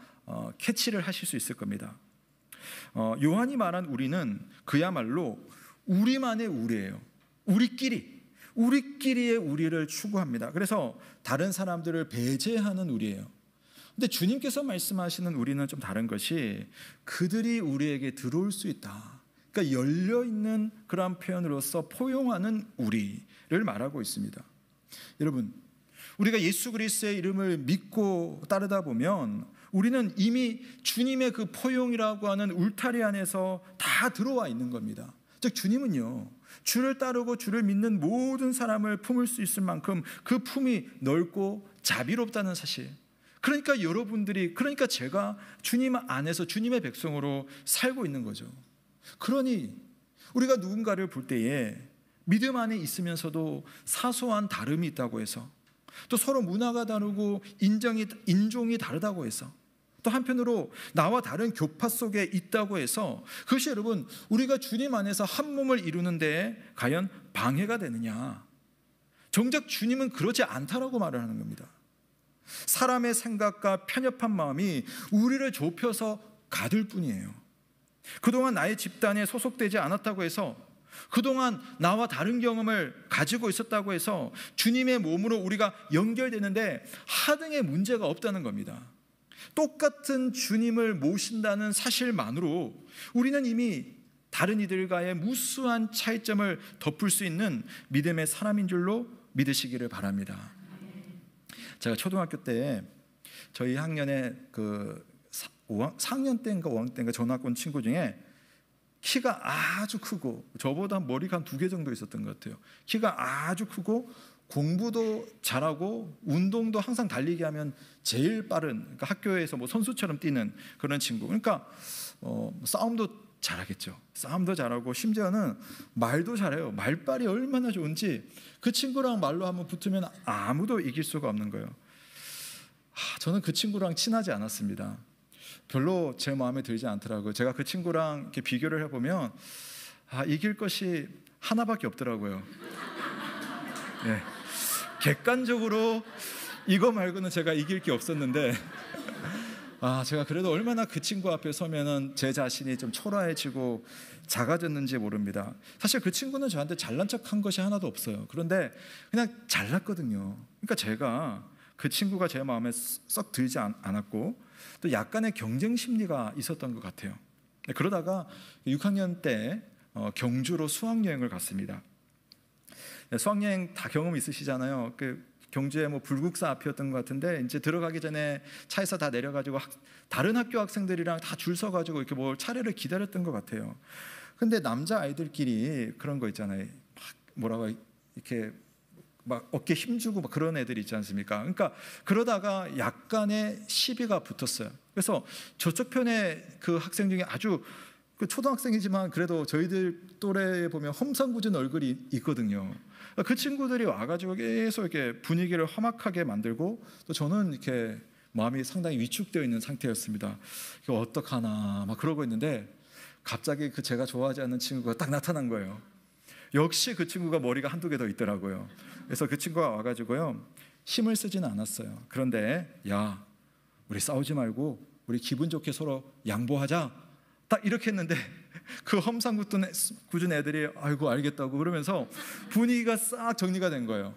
캐치를 하실 수 있을 겁니다. 요한이 말한 우리는 그야말로 우리만의 우리예요. 우리끼리의 우리를 추구합니다. 그래서 다른 사람들을 배제하는 우리예요. 근데 주님께서 말씀하시는 우리는 좀 다른 것이 그들이 우리에게 들어올 수 있다. 그러니까 열려있는 그러한 표현으로서 포용하는 우리를 말하고 있습니다. 여러분, 우리가 예수 그리스도의 이름을 믿고 따르다 보면 우리는 이미 주님의 그 포용이라고 하는 울타리 안에서 다 들어와 있는 겁니다. 즉, 주님은요, 주를 따르고 주를 믿는 모든 사람을 품을 수 있을 만큼 그 품이 넓고 자비롭다는 사실, 그러니까 그러니까 제가 주님 안에서 주님의 백성으로 살고 있는 거죠. 그러니 우리가 누군가를 볼 때에 믿음 안에 있으면서도 사소한 다름이 있다고 해서 또 서로 문화가 다르고 인종이 다르다고 해서, 또 한편으로 나와 다른 교파 속에 있다고 해서 그것이 여러분 우리가 주님 안에서 한 몸을 이루는 데 과연 방해가 되느냐? 정작 주님은 그렇지 않다라고 말을 하는 겁니다. 사람의 생각과 편협한 마음이 우리를 좁혀서 가둘 뿐이에요. 그동안 나의 집단에 소속되지 않았다고 해서, 그동안 나와 다른 경험을 가지고 있었다고 해서 주님의 몸으로 우리가 연결되는데 하등의 문제가 없다는 겁니다. 똑같은 주님을 모신다는 사실만으로 우리는 이미 다른 이들과의 무수한 차이점을 덮을 수 있는 믿음의 사람인 줄로 믿으시기를 바랍니다. 제가 초등학교 때 저희 학년에 4학년 때인가 5학년 때인가 전학 온 친구 중에 키가 아주 크고 저보다 머리가 한 2개 정도 있었던 것 같아요. 키가 아주 크고 공부도 잘하고 운동도 항상 달리기 하면 제일 빠른, 그러니까 학교에서 뭐 선수처럼 뛰는 그런 친구. 그러니까 싸움도 잘하겠죠. 싸움도 잘하고 심지어는 말도 잘해요. 말빨이 얼마나 좋은지 그 친구랑 말로 한번 붙으면 아무도 이길 수가 없는 거예요. 저는 그 친구랑 친하지 않았습니다. 별로 제 마음에 들지 않더라고요. 제가 그 친구랑 이렇게 비교를 해보면 이길 것이 하나밖에 없더라고요. 네. 객관적으로 이거 말고는 제가 이길 게 없었는데 제가 그래도 얼마나 그 친구 앞에 서면은 제 자신이 좀 초라해지고 작아졌는지 모릅니다. 사실 그 친구는 저한테 잘난 척한 것이 하나도 없어요. 그런데 그냥 잘났거든요. 그러니까 제가 그 친구가 제 마음에 썩 들지 않았고 또 약간의 경쟁 심리가 있었던 것 같아요. 그러다가 6학년 때 경주로 수학여행을 갔습니다. 수학여행 다 경험 있으시잖아요. 경주에 뭐 불국사 앞이었던 것 같은데 이제 들어가기 전에 차에서 다 내려가지고 다른 학교 학생들이랑 다 줄 서가지고 이렇게 뭐 차례를 기다렸던 것 같아요. 근데 남자 아이들끼리 그런 거 있잖아요. 막 뭐라고 이렇게 막 어깨 힘주고 막 그런 애들이 있지 않습니까? 그러니까 그러다가 약간의 시비가 붙었어요. 그래서 저쪽 편에 그 학생 중에 아주 초등학생이지만 그래도 저희들 또래에 보면 험상궂은 얼굴이 있거든요. 그 친구들이 와가지고 계속 이렇게 분위기를 험악하게 만들고 또 저는 이렇게 마음이 상당히 위축되어 있는 상태였습니다. 이거 어떡하나 막 그러고 있는데 갑자기 그 제가 좋아하지 않는 친구가 딱 나타난 거예요. 역시 그 친구가 머리가 한두 개 더 있더라고요. 그래서 그 친구가 와가지고요 힘을 쓰지는 않았어요. 그런데 야 우리 싸우지 말고 우리 기분 좋게 서로 양보하자 딱 이렇게 했는데 그 험상궂은 애들이 아이고 알겠다고 그러면서 분위기가 싹 정리가 된 거예요.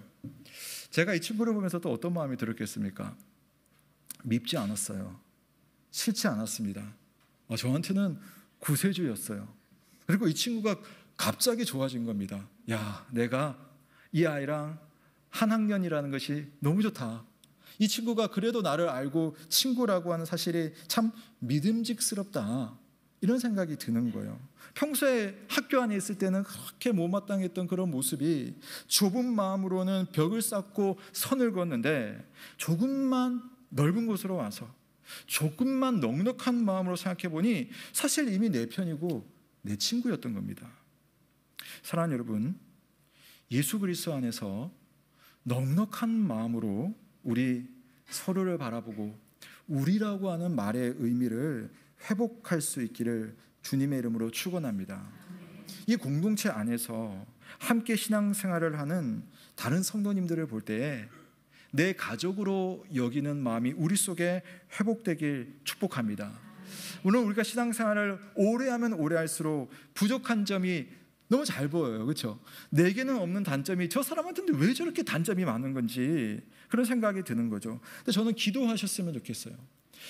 제가 이 친구를 보면서 또 어떤 마음이 들었겠습니까? 밉지 않았어요. 싫지 않았습니다. 저한테는 구세주였어요. 그리고 이 친구가 갑자기 좋아진 겁니다. 야 내가 이 아이랑 한 학년이라는 것이 너무 좋다. 이 친구가 그래도 나를 알고 친구라고 하는 사실이 참 믿음직스럽다. 이런 생각이 드는 거예요. 평소에 학교 안에 있을 때는 그렇게 못마땅했던 그런 모습이 좁은 마음으로는 벽을 쌓고 선을 걷는데 조금만 넓은 곳으로 와서 조금만 넉넉한 마음으로 생각해 보니 사실 이미 내 편이고 내 친구였던 겁니다. 사랑하는 여러분, 예수 그리스도 안에서 넉넉한 마음으로 우리 서로를 바라보고 우리라고 하는 말의 의미를 회복할 수 있기를 주님의 이름으로 축원합니다. 이 공동체 안에서 함께 신앙생활을 하는 다른 성도님들을 볼 때에 내 가족으로 여기는 마음이 우리 속에 회복되길 축복합니다. 물론 우리가 신앙생활을 오래 하면 오래 할수록 부족한 점이 너무 잘 보여요. 그렇죠? 내게는 없는 단점이 저 사람한테는 왜 저렇게 단점이 많은 건지 그런 생각이 드는 거죠. 근데 저는 기도하셨으면 좋겠어요.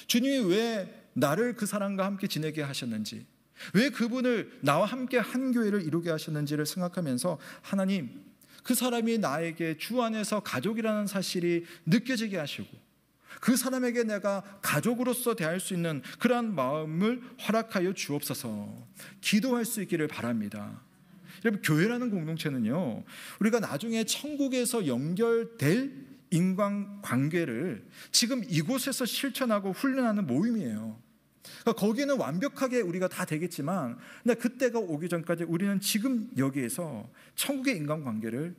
주님이 왜 나를 그 사람과 함께 지내게 하셨는지, 왜 그분을 나와 함께 한 교회를 이루게 하셨는지를 생각하면서 하나님, 그 사람이 나에게 주 안에서 가족이라는 사실이 느껴지게 하시고 그 사람에게 내가 가족으로서 대할 수 있는 그러한 마음을 허락하여 주옵소서. 기도할 수 있기를 바랍니다. 여러분, 교회라는 공동체는요, 우리가 나중에 천국에서 연결될 인간관계를 지금 이곳에서 실천하고 훈련하는 모임이에요. 그러니까 거기는 완벽하게 우리가 다 되겠지만 근데 그때가 오기 전까지 우리는 지금 여기에서 천국의 인간관계를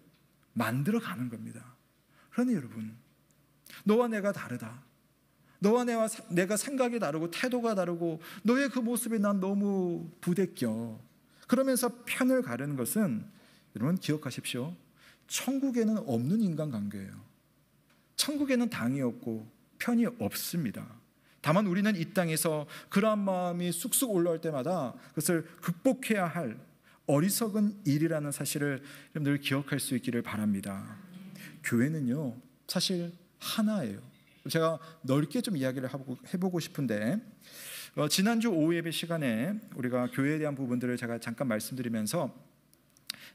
만들어가는 겁니다. 그러니 여러분, 너와 내가 다르다. 너와 내가 생각이 다르고 태도가 다르고 너의 그 모습이 난 너무 부대껴. 그러면서 편을 가르는 것은 여러분 기억하십시오. 천국에는 없는 인간관계예요. 천국에는 당이 없고 편이 없습니다. 다만 우리는 이 땅에서 그러한 마음이 쑥쑥 올라올 때마다 그것을 극복해야 할 어리석은 일이라는 사실을 늘 기억할 수 있기를 바랍니다. 교회는요, 사실 하나예요. 제가 넓게 좀 이야기를 해보고 싶은데, 지난주 오후 예배 시간에 우리가 교회에 대한 부분들을 제가 잠깐 말씀드리면서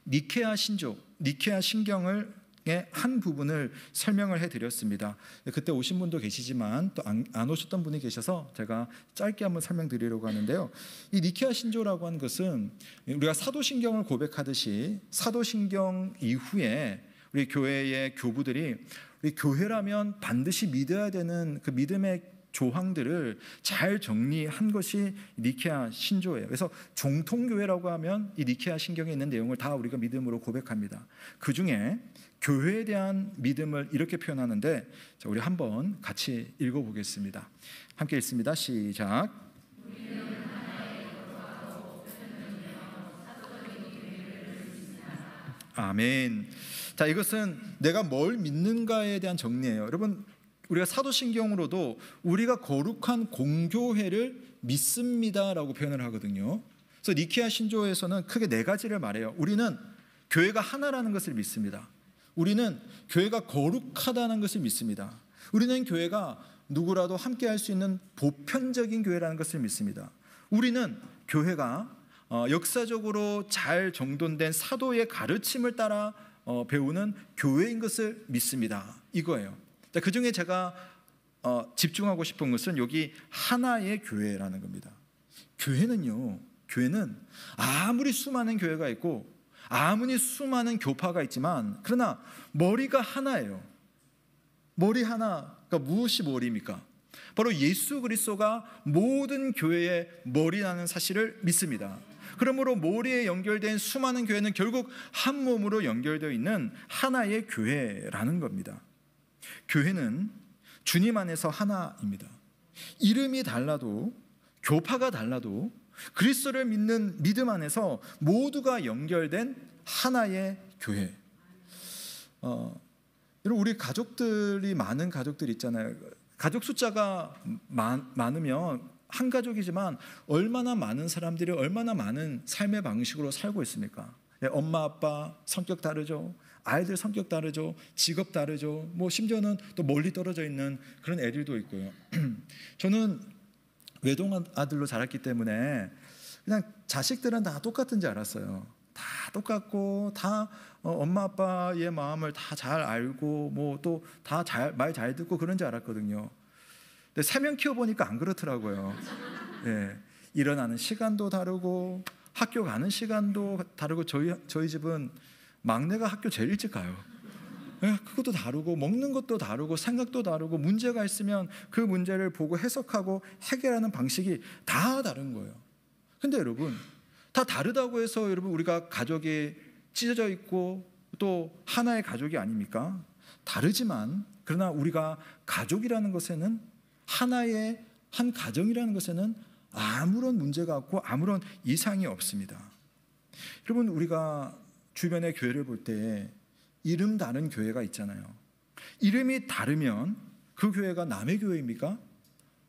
니케아 신조, 니케아 신경의 한 부분을 설명을 해드렸습니다. 그때 오신 분도 계시지만 또 안 오셨던 분이 계셔서 제가 짧게 한번 설명드리려고 하는데요. 이 니케아 신조라고 하는 것은 우리가 사도신경을 고백하듯이 사도신경 이후에 우리 교회의 교부들이 우리 교회라면 반드시 믿어야 되는 그 믿음의 조항들을 잘 정리한 것이 니케아 신조예요. 그래서 종통교회라고 하면 이 니케아 신경에 있는 내용을 다 우리가 믿음으로 고백합니다. 그 중에 교회에 대한 믿음을 이렇게 표현하는데, 자, 우리 한번 같이 읽어보겠습니다. 함께 읽습니다. 시작. 아멘. 자, 이것은 내가 뭘 믿는가에 대한 정리예요. 여러분, 우리가 사도신경으로도 우리가 거룩한 공교회를 믿습니다라고 표현을 하거든요. 그래서 니케아 신조에서는 크게 네 가지를 말해요. 우리는 교회가 하나라는 것을 믿습니다. 우리는 교회가 거룩하다는 것을 믿습니다. 우리는 교회가 누구라도 함께 할 수 있는 보편적인 교회라는 것을 믿습니다. 우리는 교회가 역사적으로 잘 정돈된 사도의 가르침을 따라 배우는 교회인 것을 믿습니다. 이거예요. 그 중에 제가 집중하고 싶은 것은 여기 하나의 교회라는 겁니다. 교회는 아무리 수많은 교회가 있고 아무리 수많은 교파가 있지만, 그러나 머리가 하나예요. 머리 하나. 그러니까 무엇이 머리입니까? 바로 예수 그리스도가 모든 교회의 머리라는 사실을 믿습니다. 그러므로 머리에 연결된 수많은 교회는 결국 한 몸으로 연결되어 있는 하나의 교회라는 겁니다. 교회는 주님 안에서 하나입니다. 이름이 달라도, 교파가 달라도 그리스도를 믿는 믿음 안에서 모두가 연결된 하나의 교회. 우리 가족들이 많은 가족들 있잖아요. 가족 숫자가 많으면 한 가족이지만 얼마나 많은 사람들이 얼마나 많은 삶의 방식으로 살고 있습니까? 엄마 아빠 성격 다르죠. 아이들 성격 다르죠. 직업 다르죠. 뭐 심지어는 또 멀리 떨어져 있는 그런 애들도 있고요. 저는 외동 아들로 자랐기 때문에 그냥 자식들은 다 똑같은 줄 알았어요. 다 똑같고 다 엄마 아빠의 마음을 다 잘 알고 뭐 또 다 말 잘 듣고 그런 줄 알았거든요. 근데 3명 키워보니까 안 그렇더라고요. 예, 일어나는 시간도 다르고 학교 가는 시간도 다르고 저희 집은 막내가 학교 제일 일찍 가요. 예, 그것도 다르고 먹는 것도 다르고 생각도 다르고 문제가 있으면 그 문제를 보고 해석하고 해결하는 방식이 다 다른 거예요. 근데 여러분, 다 다르다고 해서 여러분 우리가 가족이 찢어져 있고 또 하나의 가족이 아닙니까? 다르지만 그러나 우리가 가족이라는 것에는 하나의 한 가정이라는 것에는 아무런 문제가 없고 아무런 이상이 없습니다. 여러분, 우리가 주변의 교회를 볼 때 이름 다른 교회가 있잖아요. 이름이 다르면 그 교회가 남의 교회입니까?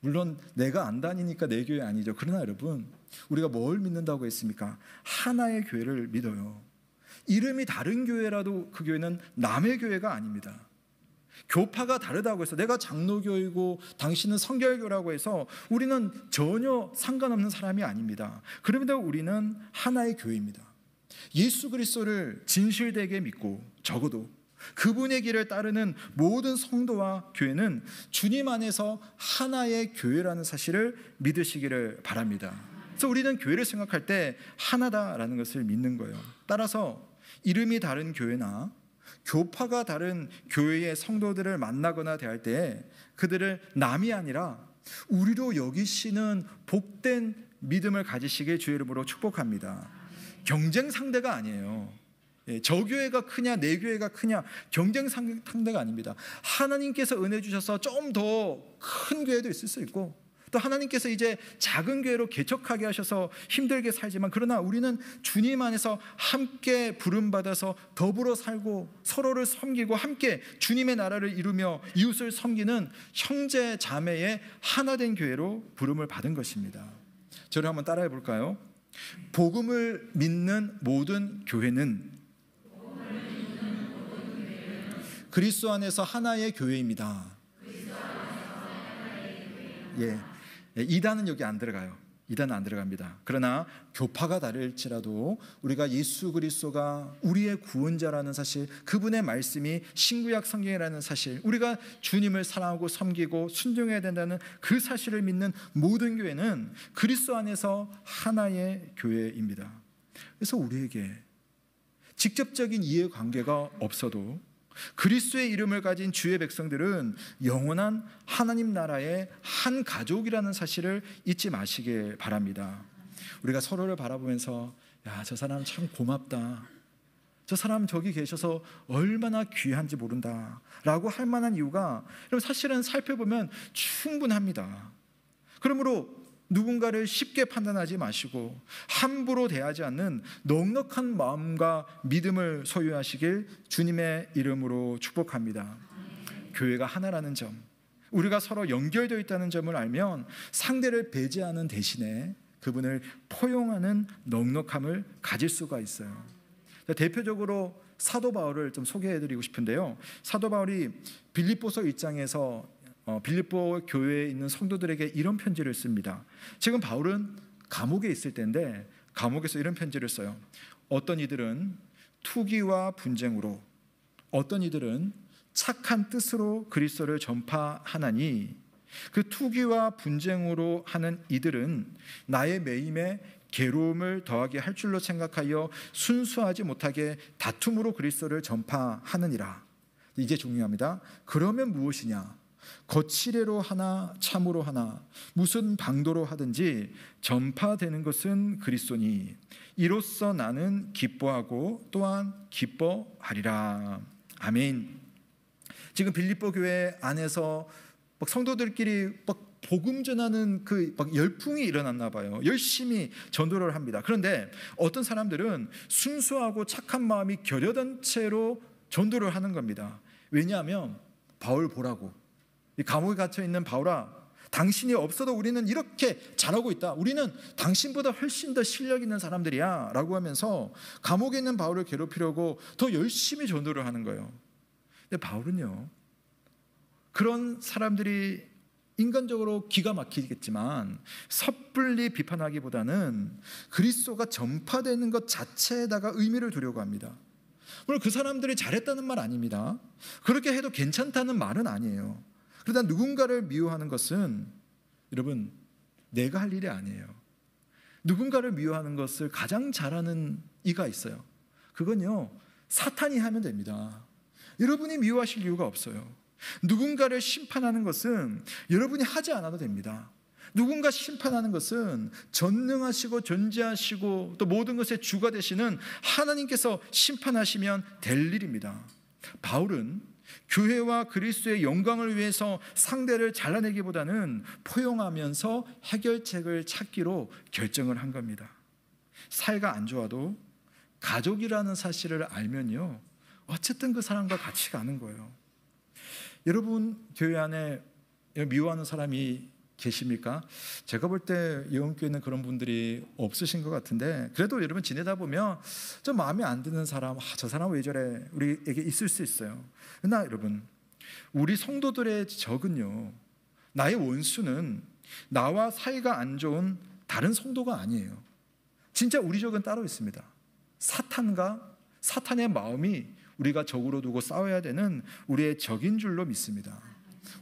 물론 내가 안 다니니까 내 교회 아니죠. 그러나 여러분, 우리가 뭘 믿는다고 했습니까? 하나의 교회를 믿어요. 이름이 다른 교회라도 그 교회는 남의 교회가 아닙니다. 교파가 다르다고 해서 내가 장로교이고 당신은 성결교라고 해서 우리는 전혀 상관없는 사람이 아닙니다. 그럼에도 우리는 하나의 교회입니다. 예수 그리스도를 진실되게 믿고 적어도 그분의 길을 따르는 모든 성도와 교회는 주님 안에서 하나의 교회라는 사실을 믿으시기를 바랍니다. 그래서 우리는 교회를 생각할 때 하나다라는 것을 믿는 거예요. 따라서 이름이 다른 교회나 교파가 다른 교회의 성도들을 만나거나 대할 때 그들을 남이 아니라 우리로 여기시는 복된 믿음을 가지시길 주의 이름으로 축복합니다. 경쟁 상대가 아니에요. 저 교회가 크냐 내 교회가 크냐 경쟁 상대가 아닙니다. 하나님께서 은혜 주셔서 좀 더 큰 교회도 있을 수 있고, 또 하나님께서 이제 작은 교회로 개척하게 하셔서 힘들게 살지만, 그러나 우리는 주님 안에서 함께 부름받아서 더불어 살고 서로를 섬기고 함께 주님의 나라를 이루며 이웃을 섬기는 형제 자매의 하나된 교회로 부름을 받은 것입니다. 저를 한번 따라해 볼까요? 복음을 믿는 모든 교회는 그리스도 안에서 하나의 교회입니다. 예, 2단은 여기 안 들어가요. 2단은 안 들어갑니다. 그러나 교파가 다를지라도 우리가 예수 그리스도가 우리의 구원자라는 사실, 그분의 말씀이 신구약 성경이라는 사실, 우리가 주님을 사랑하고 섬기고 순종해야 된다는 그 사실을 믿는 모든 교회는 그리스도 안에서 하나의 교회입니다. 그래서 우리에게 직접적인 이해관계가 없어도 그리스도의 이름을 가진 주의 백성들은 영원한 하나님 나라의 한 가족이라는 사실을 잊지 마시길 바랍니다. 우리가 서로를 바라보면서 야, 저 사람 참 고맙다, 저 사람 저기 계셔서 얼마나 귀한지 모른다 라고 할 만한 이유가 사실은 살펴보면 충분합니다. 그러므로 누군가를 쉽게 판단하지 마시고 함부로 대하지 않는 넉넉한 마음과 믿음을 소유하시길 주님의 이름으로 축복합니다. 교회가 하나라는 점, 우리가 서로 연결되어 있다는 점을 알면 상대를 배제하는 대신에 그분을 포용하는 넉넉함을 가질 수가 있어요. 대표적으로 사도 바울을 좀 소개해드리고 싶은데요, 사도 바울이 빌립보서 1장에서 빌립보 교회에 있는 성도들에게 이런 편지를 씁니다. 지금 바울은 감옥에 있을 때인데 감옥에서 이런 편지를 써요. 어떤 이들은 투기와 분쟁으로, 어떤 이들은 착한 뜻으로 그리스도를 전파하나니 그 투기와 분쟁으로 하는 이들은 나의 매임에 괴로움을 더하게 할 줄로 생각하여 순수하지 못하게 다툼으로 그리스도를 전파하느니라. 이제 중요합니다. 그러면 무엇이냐? 거칠애로 하나 참으로 하나 무슨 방도로 하든지 전파되는 것은 그리스도니 이로써 나는 기뻐하고 또한 기뻐하리라. 아멘. 지금 빌립보 교회 안에서 성도들끼리 복음 전하는 그 열풍이 일어났나 봐요. 열심히 전도를 합니다. 그런데 어떤 사람들은 순수하고 착한 마음이 결여된 채로 전도를 하는 겁니다. 왜냐하면 바울 보라고, 이 감옥에 갇혀 있는 바울아, 당신이 없어도 우리는 이렇게 잘하고 있다, 우리는 당신보다 훨씬 더 실력 있는 사람들이야 라고 하면서 감옥에 있는 바울을 괴롭히려고 더 열심히 전도를 하는 거예요. 근데 바울은요, 그런 사람들이 인간적으로 기가 막히겠지만 섣불리 비판하기보다는 그리스도가 전파되는 것 자체에다가 의미를 두려고 합니다. 물론 그 사람들이 잘했다는 말 아닙니다. 그렇게 해도 괜찮다는 말은 아니에요. 그러나 누군가를 미워하는 것은 여러분 내가 할 일이 아니에요. 누군가를 미워하는 것을 가장 잘하는 이가 있어요. 그건요, 사탄이 하면 됩니다. 여러분이 미워하실 이유가 없어요. 누군가를 심판하는 것은 여러분이 하지 않아도 됩니다. 누군가 심판하는 것은 전능하시고 존재하시고 또 모든 것의 주가 되시는 하나님께서 심판하시면 될 일입니다. 바울은 교회와 그리스도의 영광을 위해서 상대를 잘라내기보다는 포용하면서 해결책을 찾기로 결정을 한 겁니다. 사이가 안 좋아도 가족이라는 사실을 알면요, 어쨌든 그 사람과 같이 가는 거예요. 여러분 교회 안에 미워하는 사람이 계십니까? 제가 볼 때 예원교회는 그런 분들이 없으신 것 같은데, 그래도 여러분 지내다 보면 좀 마음에 안 드는 사람, 저 사람 왜 저래, 우리에게 있을 수 있어요. 그러나 여러분, 우리 성도들의 적은요, 나의 원수는 나와 사이가 안 좋은 다른 성도가 아니에요. 진짜 우리 적은 따로 있습니다. 사탄과 사탄의 마음이 우리가 적으로 두고 싸워야 되는 우리의 적인 줄로 믿습니다.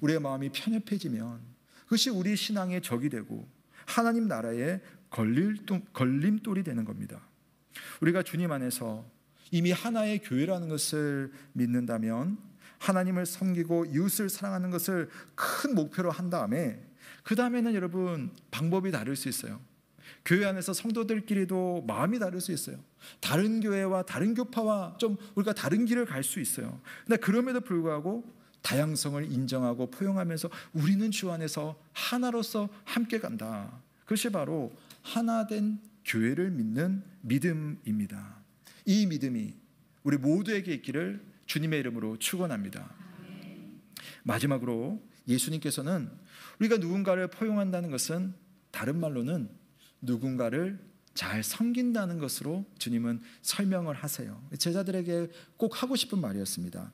우리의 마음이 편협해지면 그것이 우리 신앙의 적이 되고 하나님 나라의 걸림돌이 되는 겁니다. 우리가 주님 안에서 이미 하나의 교회라는 것을 믿는다면 하나님을 섬기고 이웃을 사랑하는 것을 큰 목표로 한 다음에 그 다음에는 여러분 방법이 다를 수 있어요. 교회 안에서 성도들끼리도 마음이 다를 수 있어요. 다른 교회와 다른 교파와 좀 우리가 다른 길을 갈 수 있어요. 근데 그럼에도 불구하고 다양성을 인정하고 포용하면서 우리는 주 안에서 하나로서 함께 간다. 그것이 바로 하나된 교회를 믿는 믿음입니다. 이 믿음이 우리 모두에게 있기를 주님의 이름으로 축원합니다. 마지막으로 예수님께서는 우리가 누군가를 포용한다는 것은 다른 말로는 누군가를 잘 섬긴다는 것으로 주님은 설명을 하세요. 제자들에게 꼭 하고 싶은 말이었습니다.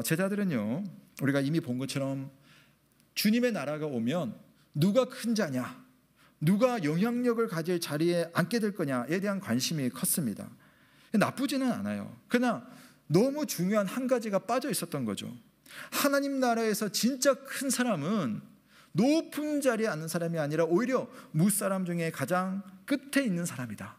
제자들은요, 우리가 이미 본 것처럼 주님의 나라가 오면 누가 큰 자냐, 누가 영향력을 가질 자리에 앉게 될 거냐에 대한 관심이 컸습니다. 나쁘지는 않아요. 그러나 너무 중요한 한 가지가 빠져 있었던 거죠. 하나님 나라에서 진짜 큰 사람은 높은 자리에 앉는 사람이 아니라 오히려 무사람 중에 가장 끝에 있는 사람이다.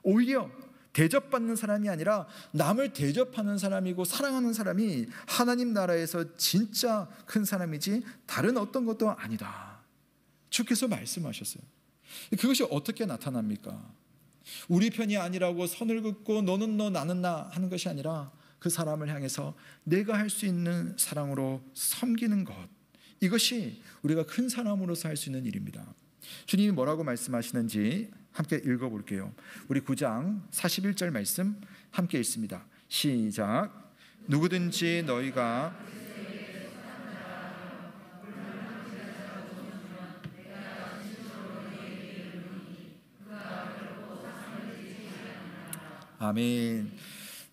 오히려 대접받는 사람이 아니라 남을 대접하는 사람이고 사랑하는 사람이 하나님 나라에서 진짜 큰 사람이지 다른 어떤 것도 아니다. 주께서 말씀하셨어요. 그것이 어떻게 나타납니까? 우리 편이 아니라고 선을 긋고 너는 너 나는 나 하는 것이 아니라 그 사람을 향해서 내가 할 수 있는 사랑으로 섬기는 것, 이것이 우리가 큰 사람으로서 할 수 있는 일입니다. 주님이 뭐라고 말씀하시는지 함께 읽어볼게요. 우리 9장 41절 말씀 함께 읽습니다. 시작. 누구든지 너희가 아멘.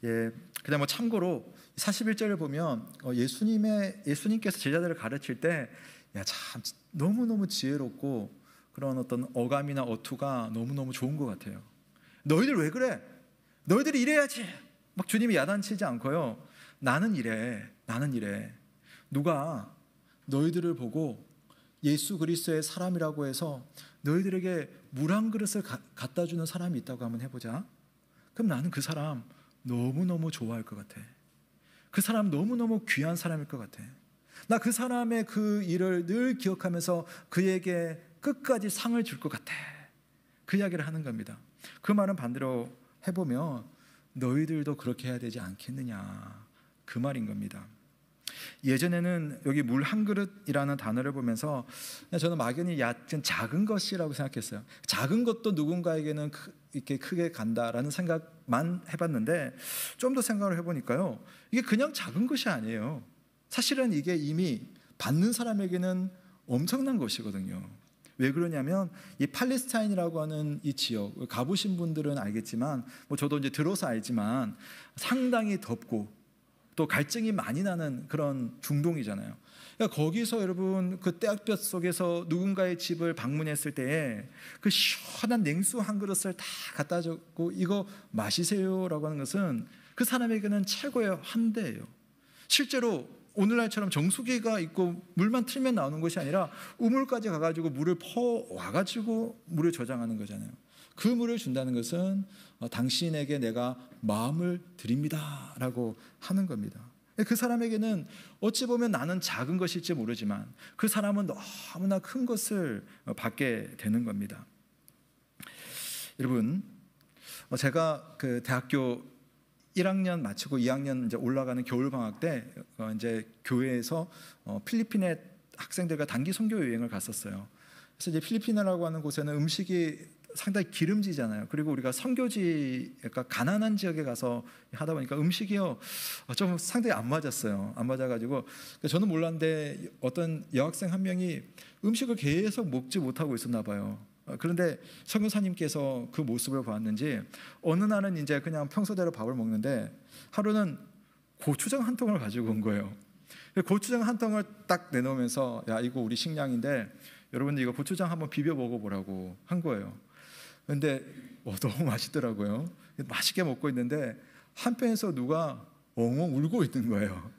예, 그냥 뭐 참고로 41절을 보면 예수님께서 제자들을 가르칠 때 참 너무너무 지혜롭고 그런 어떤 어감이나 어투가 너무너무 좋은 것 같아요. 너희들 왜 그래? 너희들이 이래야지. 막 주님이 야단치지 않고요. 나는 이래. 누가 너희들을 보고 예수 그리스도의 사람이라고 해서 너희들에게 물 한 그릇을 갖다 주는 사람이 있다고 한번 해보자. 그럼 나는 그 사람 너무너무 좋아할 것 같아. 그 사람 너무너무 귀한 사람일 것 같아. 나 그 사람의 그 일을 늘 기억하면서 그에게 끝까지 상을 줄 것 같아. 그 이야기를 하는 겁니다. 그 말은 반대로 해보면 너희들도 그렇게 해야 되지 않겠느냐, 그 말인 겁니다. 예전에는 여기 물 한 그릇이라는 단어를 보면서 저는 막연히 얕은 작은 것이라고 생각했어요. 작은 것도 누군가에게는 이렇게 크게 간다라는 생각만 해봤는데 좀 더 생각을 해보니까요, 이게 그냥 작은 것이 아니에요. 사실은 이게 이미 받는 사람에게는 엄청난 것이거든요. 왜 그러냐면 이 팔레스타인이라고 하는 이 지역, 가보신 분들은 알겠지만 뭐 저도 이제 들어서 알지만 상당히 덥고 또 갈증이 많이 나는 그런 중동이잖아요. 그러니까 거기서 여러분 그 떼약볕 속에서 누군가의 집을 방문했을 때에 그 시원한 냉수 한 그릇을 다 갖다 줬고 이거 마시세요라고 하는 것은 그 사람에게는 최고의 환대예요. 실제로 오늘날처럼 정수기가 있고 물만 틀면 나오는 것이 아니라 우물까지 가가지고 물을 퍼와가지고 물을 저장하는 거잖아요. 그 물을 준다는 것은 당신에게 내가 마음을 드립니다라고 하는 겁니다. 그 사람에게는 어찌 보면 나는 작은 것일지 모르지만 그 사람은 너무나 큰 것을 받게 되는 겁니다. 여러분, 제가 그 대학교 1학년 마치고 2학년 이제 올라가는 겨울 방학 때 이제 교회에서 필리핀의 학생들과 단기 선교 여행을 갔었어요. 그래서 이제 필리핀이라고 하는 곳에는 음식이 상당히 기름지잖아요. 그리고 우리가 선교지, 그러니까 가난한 지역에 가서 하다 보니까 음식이요 좀 상당히 안 맞았어요. 안 맞아가지고 저는 몰랐는데 어떤 여학생 한 명이 음식을 계속 먹지 못하고 있었나 봐요. 그런데 선교사님께서 그 모습을 봤는지 어느 날은 이제 그냥 평소대로 밥을 먹는데 하루는 고추장 한 통을 가지고 온 거예요. 고추장 한 통을 딱 내놓으면서 야, 이거 우리 식량인데 여러분들 이거 고추장 한번 비벼 먹어보라고 한 거예요. 근데 너무 맛있더라고요. 맛있게 먹고 있는데 한편에서 누가 엉엉 울고 있는 거예요.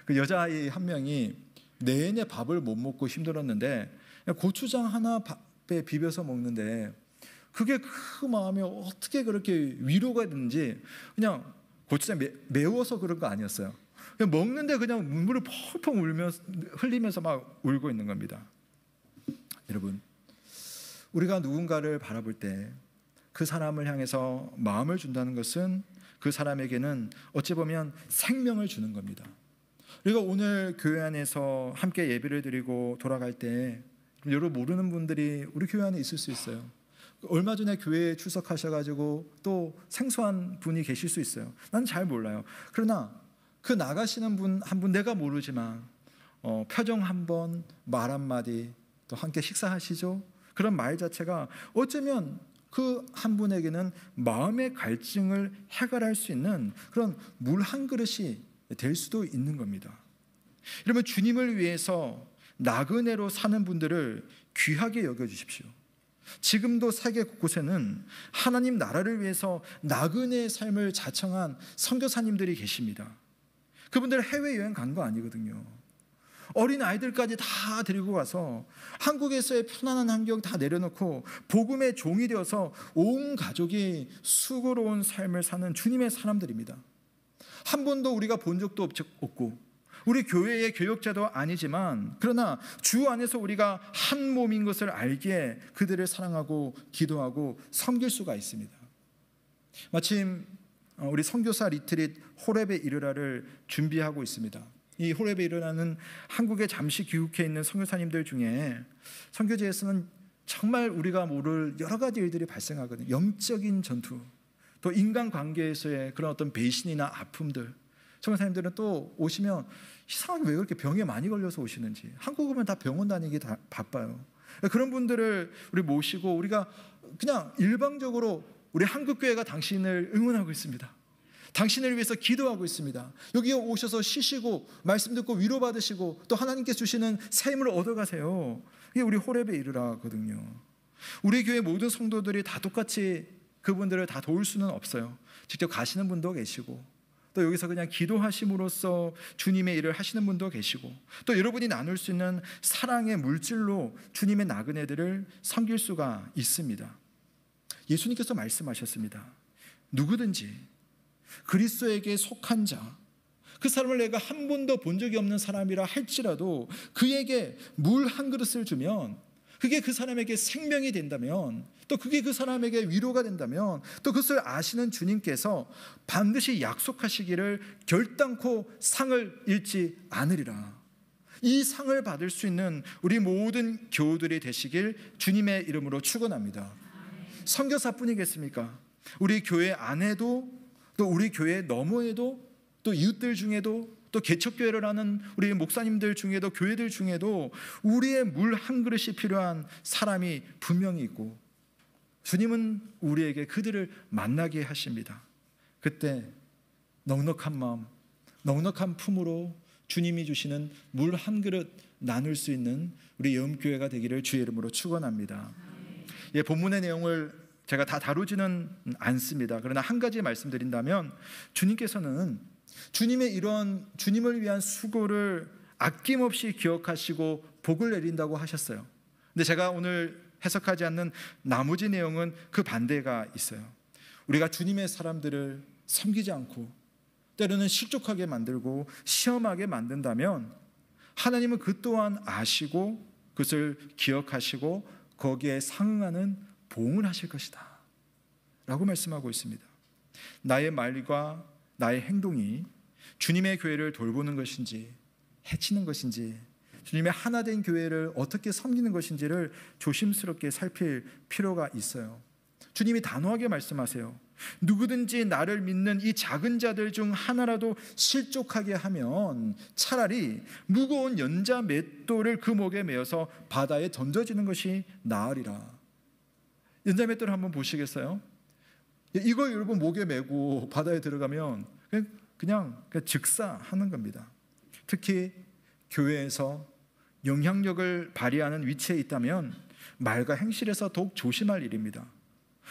그 여자아이 한 명이 내내 밥을 못 먹고 힘들었는데 고추장 하나 밥에 비벼서 먹는데 그게 그 마음이 어떻게 그렇게 위로가 되는지, 그냥 고추장 매워서 그런 거 아니었어요. 그냥 먹는데 그냥 눈물을 펑펑 흘리면서 막 울고 있는 겁니다. 여러분, 우리가 누군가를 바라볼 때 그 사람을 향해서 마음을 준다는 것은 그 사람에게는 어찌 보면 생명을 주는 겁니다. 우리가 오늘 교회 안에서 함께 예배를 드리고 돌아갈 때 여러분 모르는 분들이 우리 교회 안에 있을 수 있어요. 얼마 전에 교회에 출석하셔가지고 또 생소한 분이 계실 수 있어요. 난 잘 몰라요. 그러나 그 나가시는 분 한 분 내가 모르지만 표정 한 번, 말 한마디, 또 함께 식사하시죠? 그런 말 자체가 어쩌면 그 한 분에게는 마음의 갈증을 해결할 수 있는 그런 물 한 그릇이 될 수도 있는 겁니다. 여러분, 주님을 위해서 나그네로 사는 분들을 귀하게 여겨주십시오. 지금도 세계 곳곳에는 하나님 나라를 위해서 나그네의 삶을 자청한 선교사님들이 계십니다. 그분들 해외여행 간 거 아니거든요. 어린 아이들까지 다 데리고 가서 한국에서의 편안한 환경 다 내려놓고 복음의 종이 되어서 온 가족이 수고로운 삶을 사는 주님의 사람들입니다. 한 번도 우리가 본 적도 없고 우리 교회의 교역자도 아니지만 그러나 주 안에서 우리가 한 몸인 것을 알기에 그들을 사랑하고 기도하고 섬길 수가 있습니다. 마침 우리 선교사 리트릿 호렙에 이르라를 준비하고 있습니다. 이 호렙에 이르라는 한국에 잠시 귀국해 있는 선교사님들 중에 선교지에서는 정말 우리가 모를 여러 가지 일들이 발생하거든요. 영적인 전투, 또 인간관계에서의 그런 어떤 배신이나 아픔들. 선교사님들은 또 오시면 이상하게 왜 그렇게 병에 많이 걸려서 오시는지, 한국 오면 다 병원 다니기 다 바빠요. 그런 분들을 우리 모시고 우리가 그냥 일방적으로 우리 한국교회가 당신을 응원하고 있습니다. 당신을 위해서 기도하고 있습니다. 여기에 오셔서 쉬시고 말씀 듣고 위로받으시고 또 하나님께 주시는 새 힘을 얻어가세요. 이게 우리 호렙에 이르라거든요. 우리 교회 모든 성도들이 다 똑같이 그분들을 다 도울 수는 없어요. 직접 가시는 분도 계시고 또 여기서 그냥 기도하심으로써 주님의 일을 하시는 분도 계시고 또 여러분이 나눌 수 있는 사랑의 물질로 주님의 나그네들을 섬길 수가 있습니다. 예수님께서 말씀하셨습니다. 누구든지 그리스도에게 속한 자, 그 사람을 내가 한 번도 본 적이 없는 사람이라 할지라도 그에게 물 한 그릇을 주면 그게 그 사람에게 생명이 된다면 또 그게 그 사람에게 위로가 된다면 또 그것을 아시는 주님께서 반드시 약속하시기를 결단코 상을 잃지 않으리라. 이 상을 받을 수 있는 우리 모든 교우들이 되시길 주님의 이름으로 축원합니다. 선교사뿐이겠습니까? 우리 교회 안에도 또 우리 교회 너머에도 또 이웃들 중에도 또 개척교회를 하는 우리 목사님들 중에도 교회들 중에도 우리의 물 한 그릇이 필요한 사람이 분명히 있고 주님은 우리에게 그들을 만나게 하십니다. 그때 넉넉한 마음, 넉넉한 품으로 주님이 주시는 물 한 그릇 나눌 수 있는 우리 영교회가 되기를 주의 이름으로 축원합니다. 예, 본문의 내용을 제가 다 다루지는 않습니다. 그러나 한 가지 말씀드린다면 주님께서는 주님의 이런 주님을 위한 수고를 아낌없이 기억하시고 복을 내린다고 하셨어요. 근데 제가 오늘 해석하지 않는 나머지 내용은 그 반대가 있어요. 우리가 주님의 사람들을 섬기지 않고 때로는 실족하게 만들고 시험하게 만든다면 하나님은 그 또한 아시고 그것을 기억하시고 거기에 상응하는 보응을 하실 것이다 라고 말씀하고 있습니다. 나의 말과 나의 행동이 주님의 교회를 돌보는 것인지 해치는 것인지 주님의 하나된 교회를 어떻게 섬기는 것인지를 조심스럽게 살필 필요가 있어요. 주님이 단호하게 말씀하세요. 누구든지 나를 믿는 이 작은 자들 중 하나라도 실족하게 하면 차라리 무거운 연자 맷돌을 그 목에 매어서 바다에 던져지는 것이 나으리라. 연자 맷돌을 한번 보시겠어요? 이걸 여러분 목에 메고 바다에 들어가면 그냥 즉사하는 겁니다. 특히 교회에서 영향력을 발휘하는 위치에 있다면 말과 행실에서 더욱 조심할 일입니다.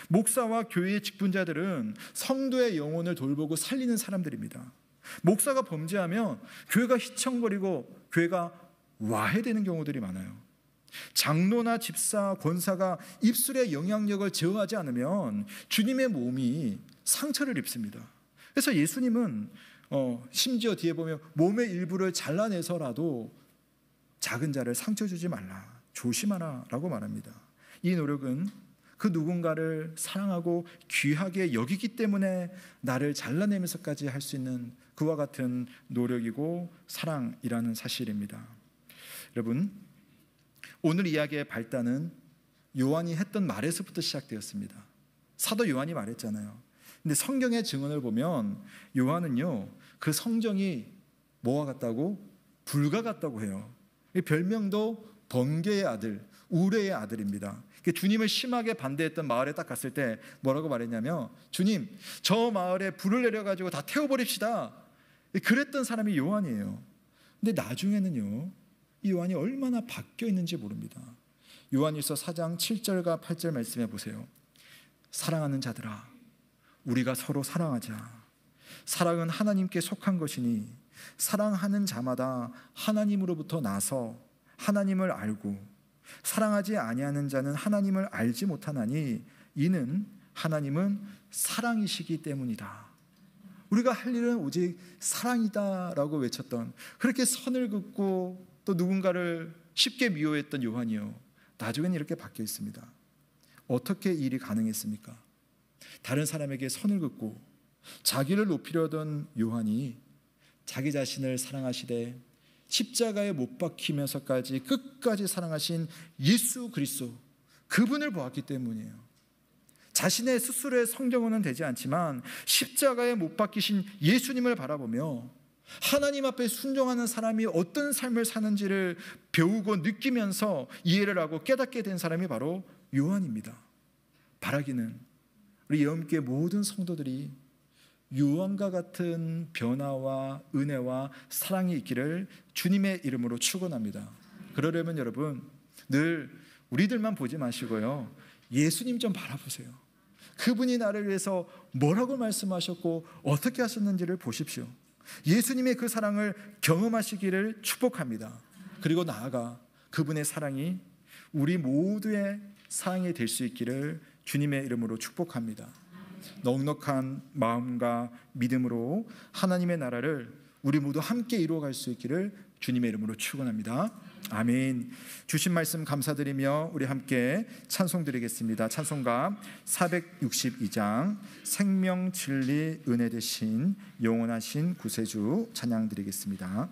목사와 교회의 직분자들은 성도의 영혼을 돌보고 살리는 사람들입니다. 목사가 범죄하면 교회가 휘청거리고 교회가 와해되는 경우들이 많아요. 장로나 집사, 권사가 입술의 영향력을 제어하지 않으면 주님의 몸이 상처를 입습니다. 그래서 예수님은 심지어 뒤에 보면 몸의 일부를 잘라내서라도 작은 자를 상처 주지 말라, 조심하라 라고 말합니다. 이 노력은 그 누군가를 사랑하고 귀하게 여기기 때문에 나를 잘라내면서까지 할 수 있는 그와 같은 노력이고 사랑이라는 사실입니다. 여러분, 오늘 이야기의 발단은 요한이 했던 말에서부터 시작되었습니다. 사도 요한이 말했잖아요. 근데 성경의 증언을 보면 요한은요, 그 성정이 뭐와 같다고? 불과 같다고 해요. 이 별명도 번개의 아들, 우레의 아들입니다. 주님을 심하게 반대했던 마을에 딱 갔을 때 뭐라고 말했냐면, 주님, 저 마을에 불을 내려가지고 다 태워버립시다. 그랬던 사람이 요한이에요. 근데 나중에는요, 이 요한이 얼마나 바뀌어 있는지 모릅니다. 요한일서 4장 7절과 8절 말씀해 보세요. 사랑하는 자들아, 우리가 서로 사랑하자. 사랑은 하나님께 속한 것이니 사랑하는 자마다 하나님으로부터 나서 하나님을 알고 사랑하지 아니하는 자는 하나님을 알지 못하나니 이는 하나님은 사랑이시기 때문이다. 우리가 할 일은 오직 사랑이다라고 외쳤던, 그렇게 선을 긋고 또 누군가를 쉽게 미워했던 요한이요, 나중에는 이렇게 바뀌어 있습니다. 어떻게 이 일이 가능했습니까? 다른 사람에게 선을 긋고 자기를 높이려던 요한이 자기 자신을 사랑하시되 십자가에 못 박히면서까지 끝까지 사랑하신 예수 그리스도, 그분을 보았기 때문이에요. 자신의 스스로의 성정은 되지 않지만 십자가에 못 박히신 예수님을 바라보며 하나님 앞에 순종하는 사람이 어떤 삶을 사는지를 배우고 느끼면서 이해를 하고 깨닫게 된 사람이 바로 요한입니다. 바라기는 우리 예언교회 모든 성도들이 요한과 같은 변화와 은혜와 사랑이 있기를 주님의 이름으로 축원합니다. 그러려면 여러분, 늘 우리들만 보지 마시고요, 예수님 좀 바라보세요. 그분이 나를 위해서 뭐라고 말씀하셨고 어떻게 하셨는지를 보십시오. 예수님의 그 사랑을 경험하시기를 축복합니다. 그리고 나아가 그분의 사랑이 우리 모두의 사랑이 될 수 있기를 주님의 이름으로 축복합니다. 넉넉한 마음과 믿음으로 하나님의 나라를 우리 모두 함께 이루어갈 수 있기를 주님의 이름으로 축원합니다. 아멘. 주신 말씀 감사드리며 우리 함께 찬송 드리겠습니다. 찬송가 462장 생명 진리 은혜 되신 영원하신 구세주 찬양 드리겠습니다.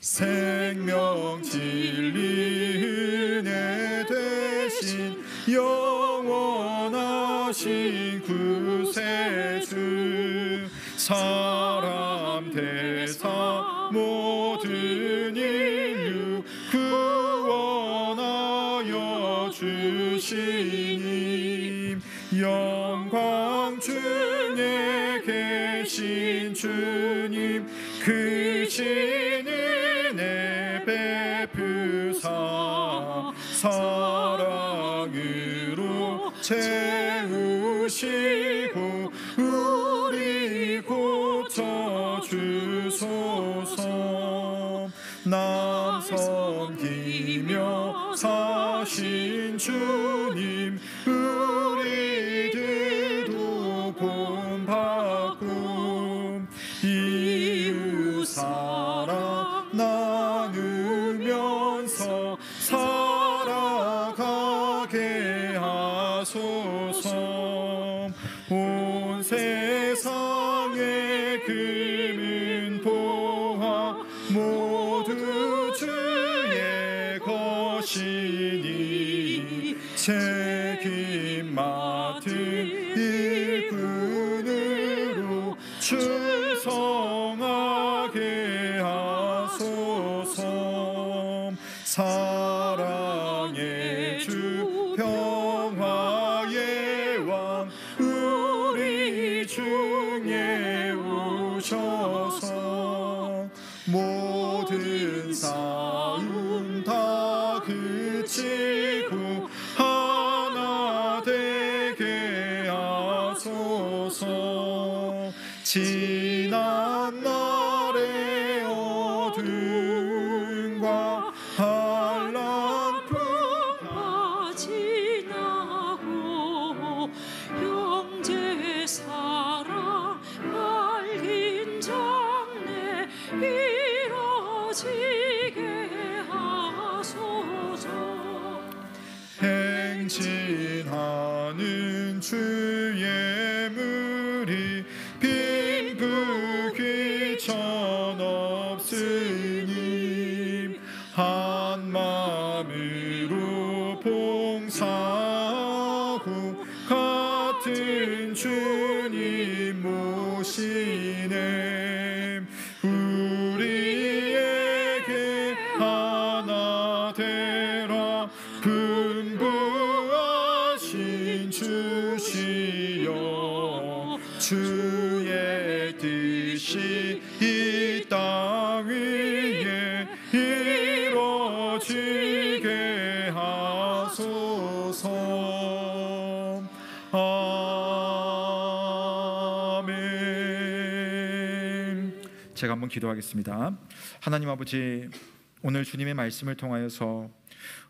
생명 진리 은혜 되신 영원하신 구세주, 사람 대사 모든 인류 구원하여 주시니 영광 중에 계신 주님, 그 신은혜 베푸사 사랑으로 채우시고 우리 고쳐주소서. 남 섬기며 사신 주님, 우리들도 본받고 이웃 사랑 나누면서 살아가게 하소서. 온 세상의 금은 보화 모두 주의 것이니 책임 맡은 일꾼으로 충성하게 하소서. 사랑의 주 평화의 왕 우리 중에 오셔서 모든 싸움 다 그치고 하나 되게 하소서. 지난 날의 어둠과 한란풍
다 지나고 형제 사랑 이루어지게 하소서.
행진하는 주의 무리 빈부 귀천 없으니 한 마음으로 봉사하고 같은 주님 모시네. 우리에게 하나 되라 분부하신 주시여. 주의 뜻이 이 땅 위에 이루어지게 하소서. 아멘.
제가 한번 기도하겠습니다. 하나님 아버지, 오늘 주님의 말씀을 통하여서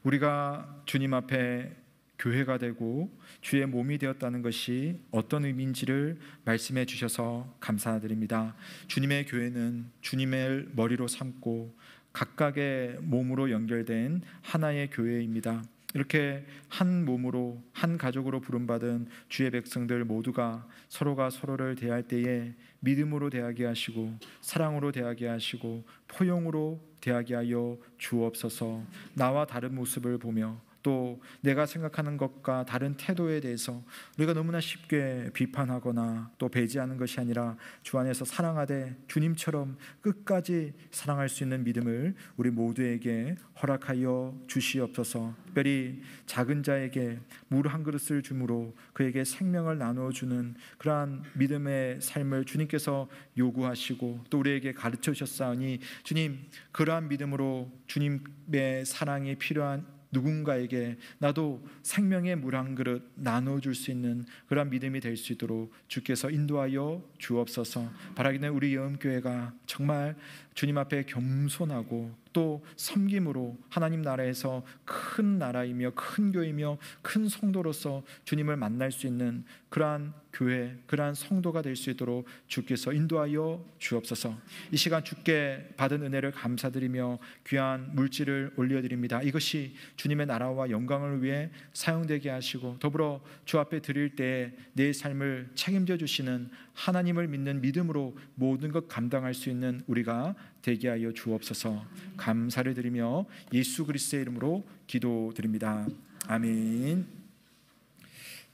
우리가 주님 앞에 교회가 되고 주의 몸이 되었다는 것이 어떤 의미인지를 말씀해 주셔서 감사드립니다. 주님의 교회는 주님의 머리로 삼고 각각의 몸으로 연결된 하나의 교회입니다. 이렇게 한 몸으로 한 가족으로 부름받은 주의 백성들 모두가 서로가 서로를 대할 때에 믿음으로 대하게 하시고 사랑으로 대하게 하시고 포용으로 대하게 하여 주옵소서. 나와 다른 모습을 보며 또 내가 생각하는 것과 다른 태도에 대해서 우리가 너무나 쉽게 비판하거나 또 배제하는 것이 아니라 주 안에서 사랑하되 주님처럼 끝까지 사랑할 수 있는 믿음을 우리 모두에게 허락하여 주시옵소서. 특별히 작은 자에게 물 한 그릇을 주므로 그에게 생명을 나누어주는 그러한 믿음의 삶을 주님께서 요구하시고 또 우리에게 가르쳐 주셨사오니 주님, 그러한 믿음으로 주님의 사랑이 필요한 누군가에게 나도 생명의 물 한 그릇 나눠줄 수 있는 그런 믿음이 될 수 있도록 주께서 인도하여 주옵소서. 바라기는 우리 예언교회가 정말 주님 앞에 겸손하고 또 섬김으로 하나님 나라에서 큰 나라이며 큰 교회이며 큰 성도로서 주님을 만날 수 있는 그러한 교회, 그러한 성도가 될 수 있도록 주께서 인도하여 주옵소서. 이 시간 주께 받은 은혜를 감사드리며 귀한 물질을 올려드립니다. 이것이 주님의 나라와 영광을 위해 사용되게 하시고 더불어 주 앞에 드릴 때 내 삶을 책임져 주시는 하나님을 믿는 믿음으로 모든 것 감당할 수 있는 우리가 되게 하여 주옵소서. 감사를 드리며 예수 그리스도의 이름으로 기도드립니다. 아멘.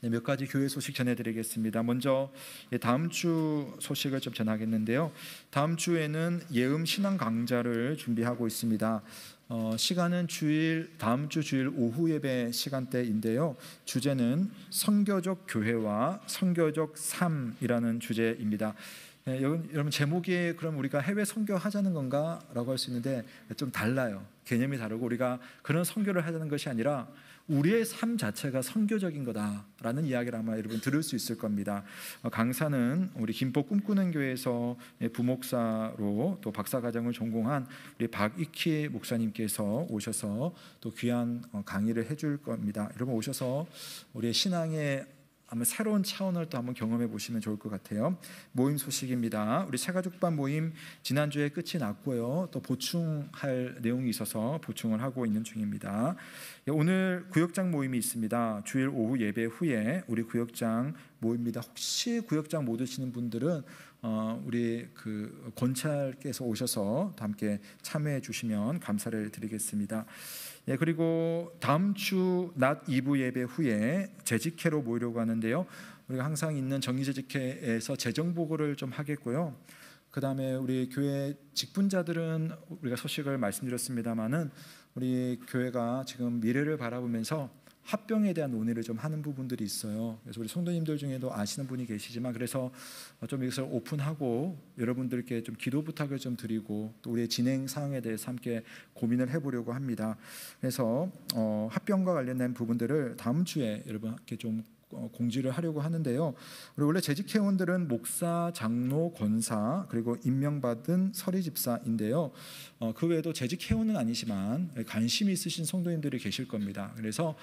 네, 몇 가지 교회 소식 전해드리겠습니다. 먼저 다음 주 소식을 좀 전하겠는데요. 다음 주에는 예음 신앙 강좌를 준비하고 있습니다. 시간은 다음 주 주일 오후 예배 시간대인데요. 주제는 선교적 교회와 선교적 삶이라는 주제입니다. 네, 여러분 제목이 그럼 우리가 해외 선교하자는 건가라고 할 수 있는데 좀 달라요. 개념이 다르고 우리가 그런 선교를 하자는 것이 아니라 우리의 삶 자체가 선교적인 거다라는 이야기를 아마 여러분 들을 수 있을 겁니다. 강사는 우리 김포 꿈꾸는 교회에서 부목사로 또 박사과정을 전공한 우리 박익희 목사님께서 오셔서 또 귀한 강의를 해줄 겁니다. 여러분 오셔서 우리의 신앙의 아마 새로운 차원을 또 한번 경험해 보시면 좋을 것 같아요. 모임 소식입니다. 우리 새가족반 모임 지난주에 끝이 났고요. 또 보충할 내용이 있어서 보충을 하고 있는 중입니다. 오늘 구역장 모임이 있습니다. 주일 오후 예배 후에 우리 구역장 모입니다. 혹시 구역장 못 오시는 분들은 우리 그 권찰께서 오셔서 함께 참여해 주시면 감사를 드리겠습니다. 예, 그리고 다음 주 낮 2부 예배 후에 재직회로 모이려고 하는데요. 우리가 항상 있는 정기재직회에서 재정보고를 좀 하겠고요. 그 다음에 우리 교회 직분자들은 우리가 소식을 말씀드렸습니다마는 우리 교회가 지금 미래를 바라보면서 합병에 대한 논의를 좀 하는 부분들이 있어요. 그래서 우리 성도님들 중에도 아시는 분이 계시지만 그래서 좀 이것을 오픈하고 여러분들께 좀 기도 부탁을 좀 드리고 또 우리의 진행 사항에 대해서 함께 고민을 해보려고 합니다. 그래서 합병과 관련된 부분들을 다음 주에 여러분께 좀 공지를 하려고 하는데요. 우리 원래 재직 회원들은 목사, 장로, 권사 그리고 임명받은 서리 집사인데요. 그 외에도 재직 회원은 아니지만 관심이 있으신 성도님들이 계실 겁니다. 그래서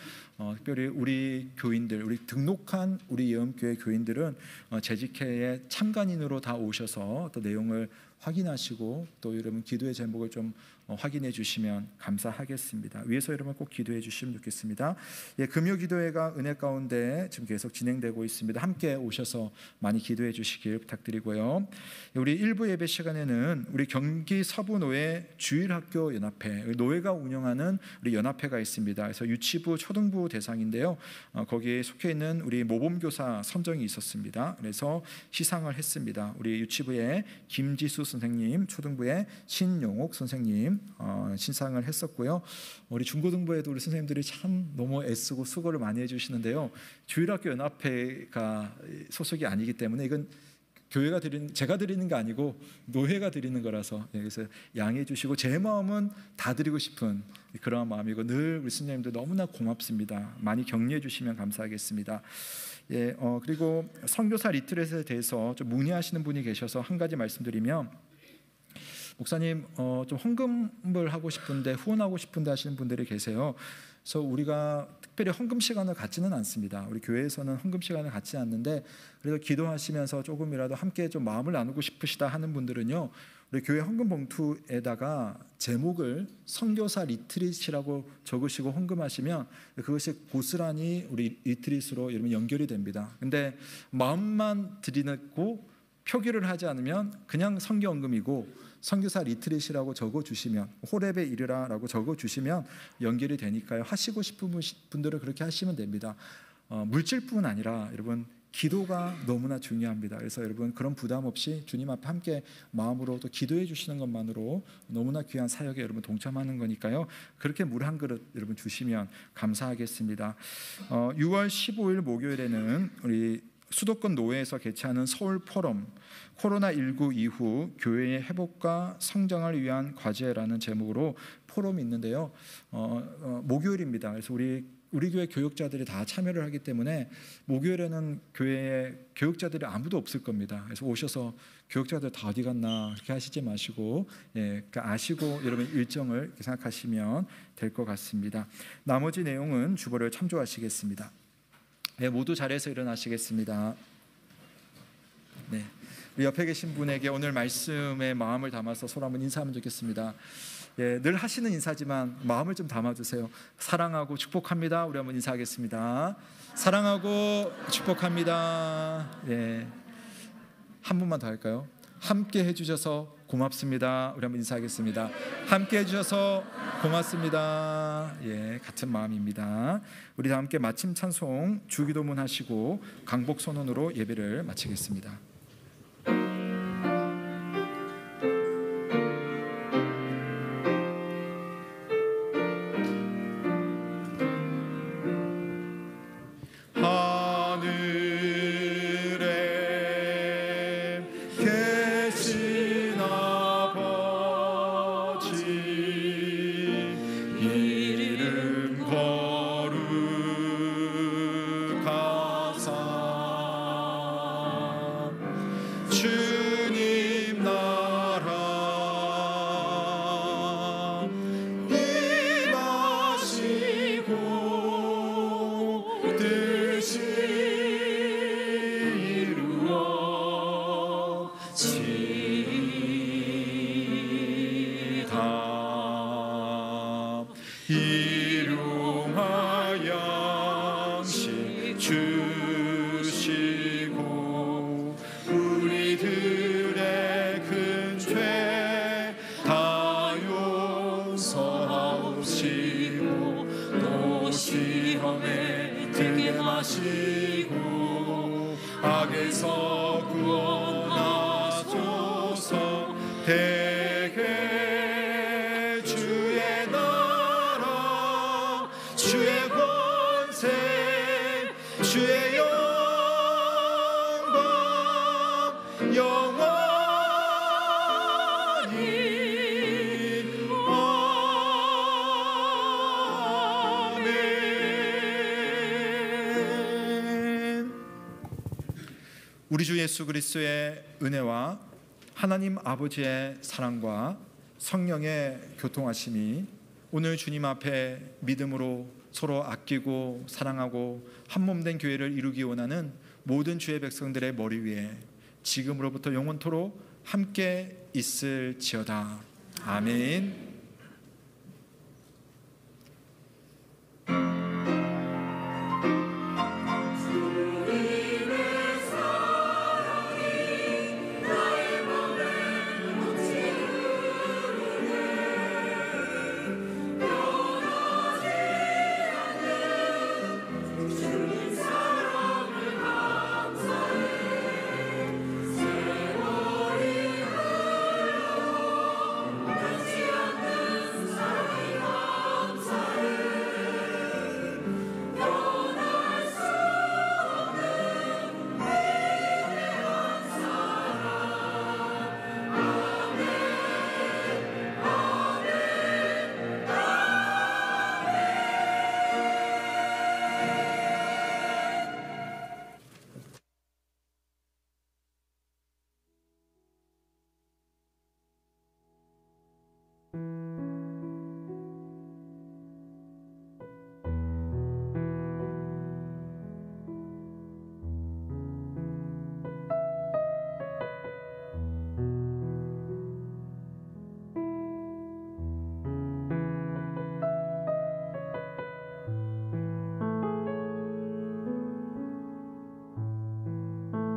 특별히 우리 교인들, 우리 등록한 우리 예언교회 교인들은 재직회에 참관인으로 다 오셔서 또 내용을 확인하시고 또 여러분 기도의 제목을 좀 확인해 주시면 감사하겠습니다. 위에서 여러분 꼭 기도해 주시면 좋겠습니다. 예, 금요 기도회가 은혜 가운데 지금 계속 진행되고 있습니다. 함께 오셔서 많이 기도해 주시길 부탁드리고요. 우리 1부 예배 시간에는 우리 경기 서부노회 주일학교 연합회, 노회가 운영하는 우리 연합회가 있습니다. 그래서 유치부 초등부 대상인데요. 거기에 속해 있는 우리 모범교사 선정이 있었습니다. 그래서 시상을 했습니다. 우리 유치부의 김지수 선생님, 초등부의 신용옥 선생님 신상을 했었고요. 우리 중고등부에도 우리 선생님들이 참 너무 애쓰고 수고를 많이 해주시는데요. 주일학교 연합회가 소속이 아니기 때문에 이건 교회가 제가 드리는 게 아니고 노회가 드리는 거라서, 그래서 양해해 주시고, 제 마음은 다 드리고 싶은 그러한 마음이고 늘 우리 선생님들 너무나 고맙습니다. 많이 격려해 주시면 감사하겠습니다. 예, 그리고 선교사 리트릿에 대해서 좀 문의하시는 분이 계셔서 한 가지 말씀드리면, 목사님 좀 헌금을 하고 싶은데, 후원하고 싶은데 하시는 분들이 계세요. 그래서 우리가 특별히 헌금 시간을 갖지는 않습니다. 우리 교회에서는 헌금 시간을 갖지 않는데, 그래도 기도하시면서 조금이라도 함께 좀 마음을 나누고 싶으시다 하는 분들은요, 우리 교회 헌금 봉투에다가 제목을 선교사 리트릿이라고 적으시고 헌금하시면 그것이 고스란히 우리 리트릿으로 여러분 연결이 됩니다. 근데 마음만 드리고 표기를 하지 않으면 그냥 선교헌금이고, 선교사 리트릿이라고 적어주시면, 호렙에 이르라라고 적어주시면 연결이 되니까요. 하시고 싶은 분들은 그렇게 하시면 됩니다. 물질뿐 아니라 여러분 기도가 너무나 중요합니다. 그래서 여러분 그런 부담 없이 주님 앞에 함께 마음으로 또 기도해 주시는 것만으로 너무나 귀한 사역에 여러분 동참하는 거니까요. 그렇게 물 한 그릇 여러분 주시면 감사하겠습니다. 6월 15일 목요일에는 우리 수도권 노회에서 개최하는 서울 포럼, 코로나19 이후 교회의 회복과 성장을 위한 과제라는 제목으로 포럼이 있는데요. 목요일입니다. 그래서 우리 교회 교육자들이 다 참여를 하기 때문에 목요일에는 교회에 교육자들이 아무도 없을 겁니다. 그래서 오셔서 교육자들 다 어디 갔나 그렇게 하시지 마시고, 그러니까 아시고 여러분 일정을 생각하시면 될 것 같습니다. 나머지 내용은 주보를 참조하시겠습니다. 네, 모두 자리에서 일어나시겠습니다. 네, 우리 옆에 계신 분에게 오늘 말씀에 마음을 담아서 서로 한번 인사하면 좋겠습니다. 예, 늘 하시는 인사지만 마음을 좀 담아주세요. 사랑하고 축복합니다. 우리 한번 인사하겠습니다. 사랑하고 축복합니다. 예, 한 분만 더 할까요? 함께 해주셔서 고맙습니다. 우리 한번 인사하겠습니다. 함께 해주셔서 고맙습니다. 예, 같은 마음입니다. 우리 다 함께 마침 찬송 주기도문 하시고 강복 선언으로 예배를 마치겠습니다.
주시고 우리들의 큰 죄 다 용서하시고 또 시험에 들게 하시고 악에서 구원하소서. 대개 주의 나라 주의 권세 주의 영광 영원히 아멘.
우리 주 예수 그리스도의 은혜와 하나님 아버지의 사랑과 성령의 교통하심이 오늘 주님 앞에 믿음으로 서로 아끼고 사랑하고 한몸된 교회를 이루기 원하는 모든 주의 백성들의 머리 위에 지금으로부터 영원토록 함께 있을지어다. 아멘.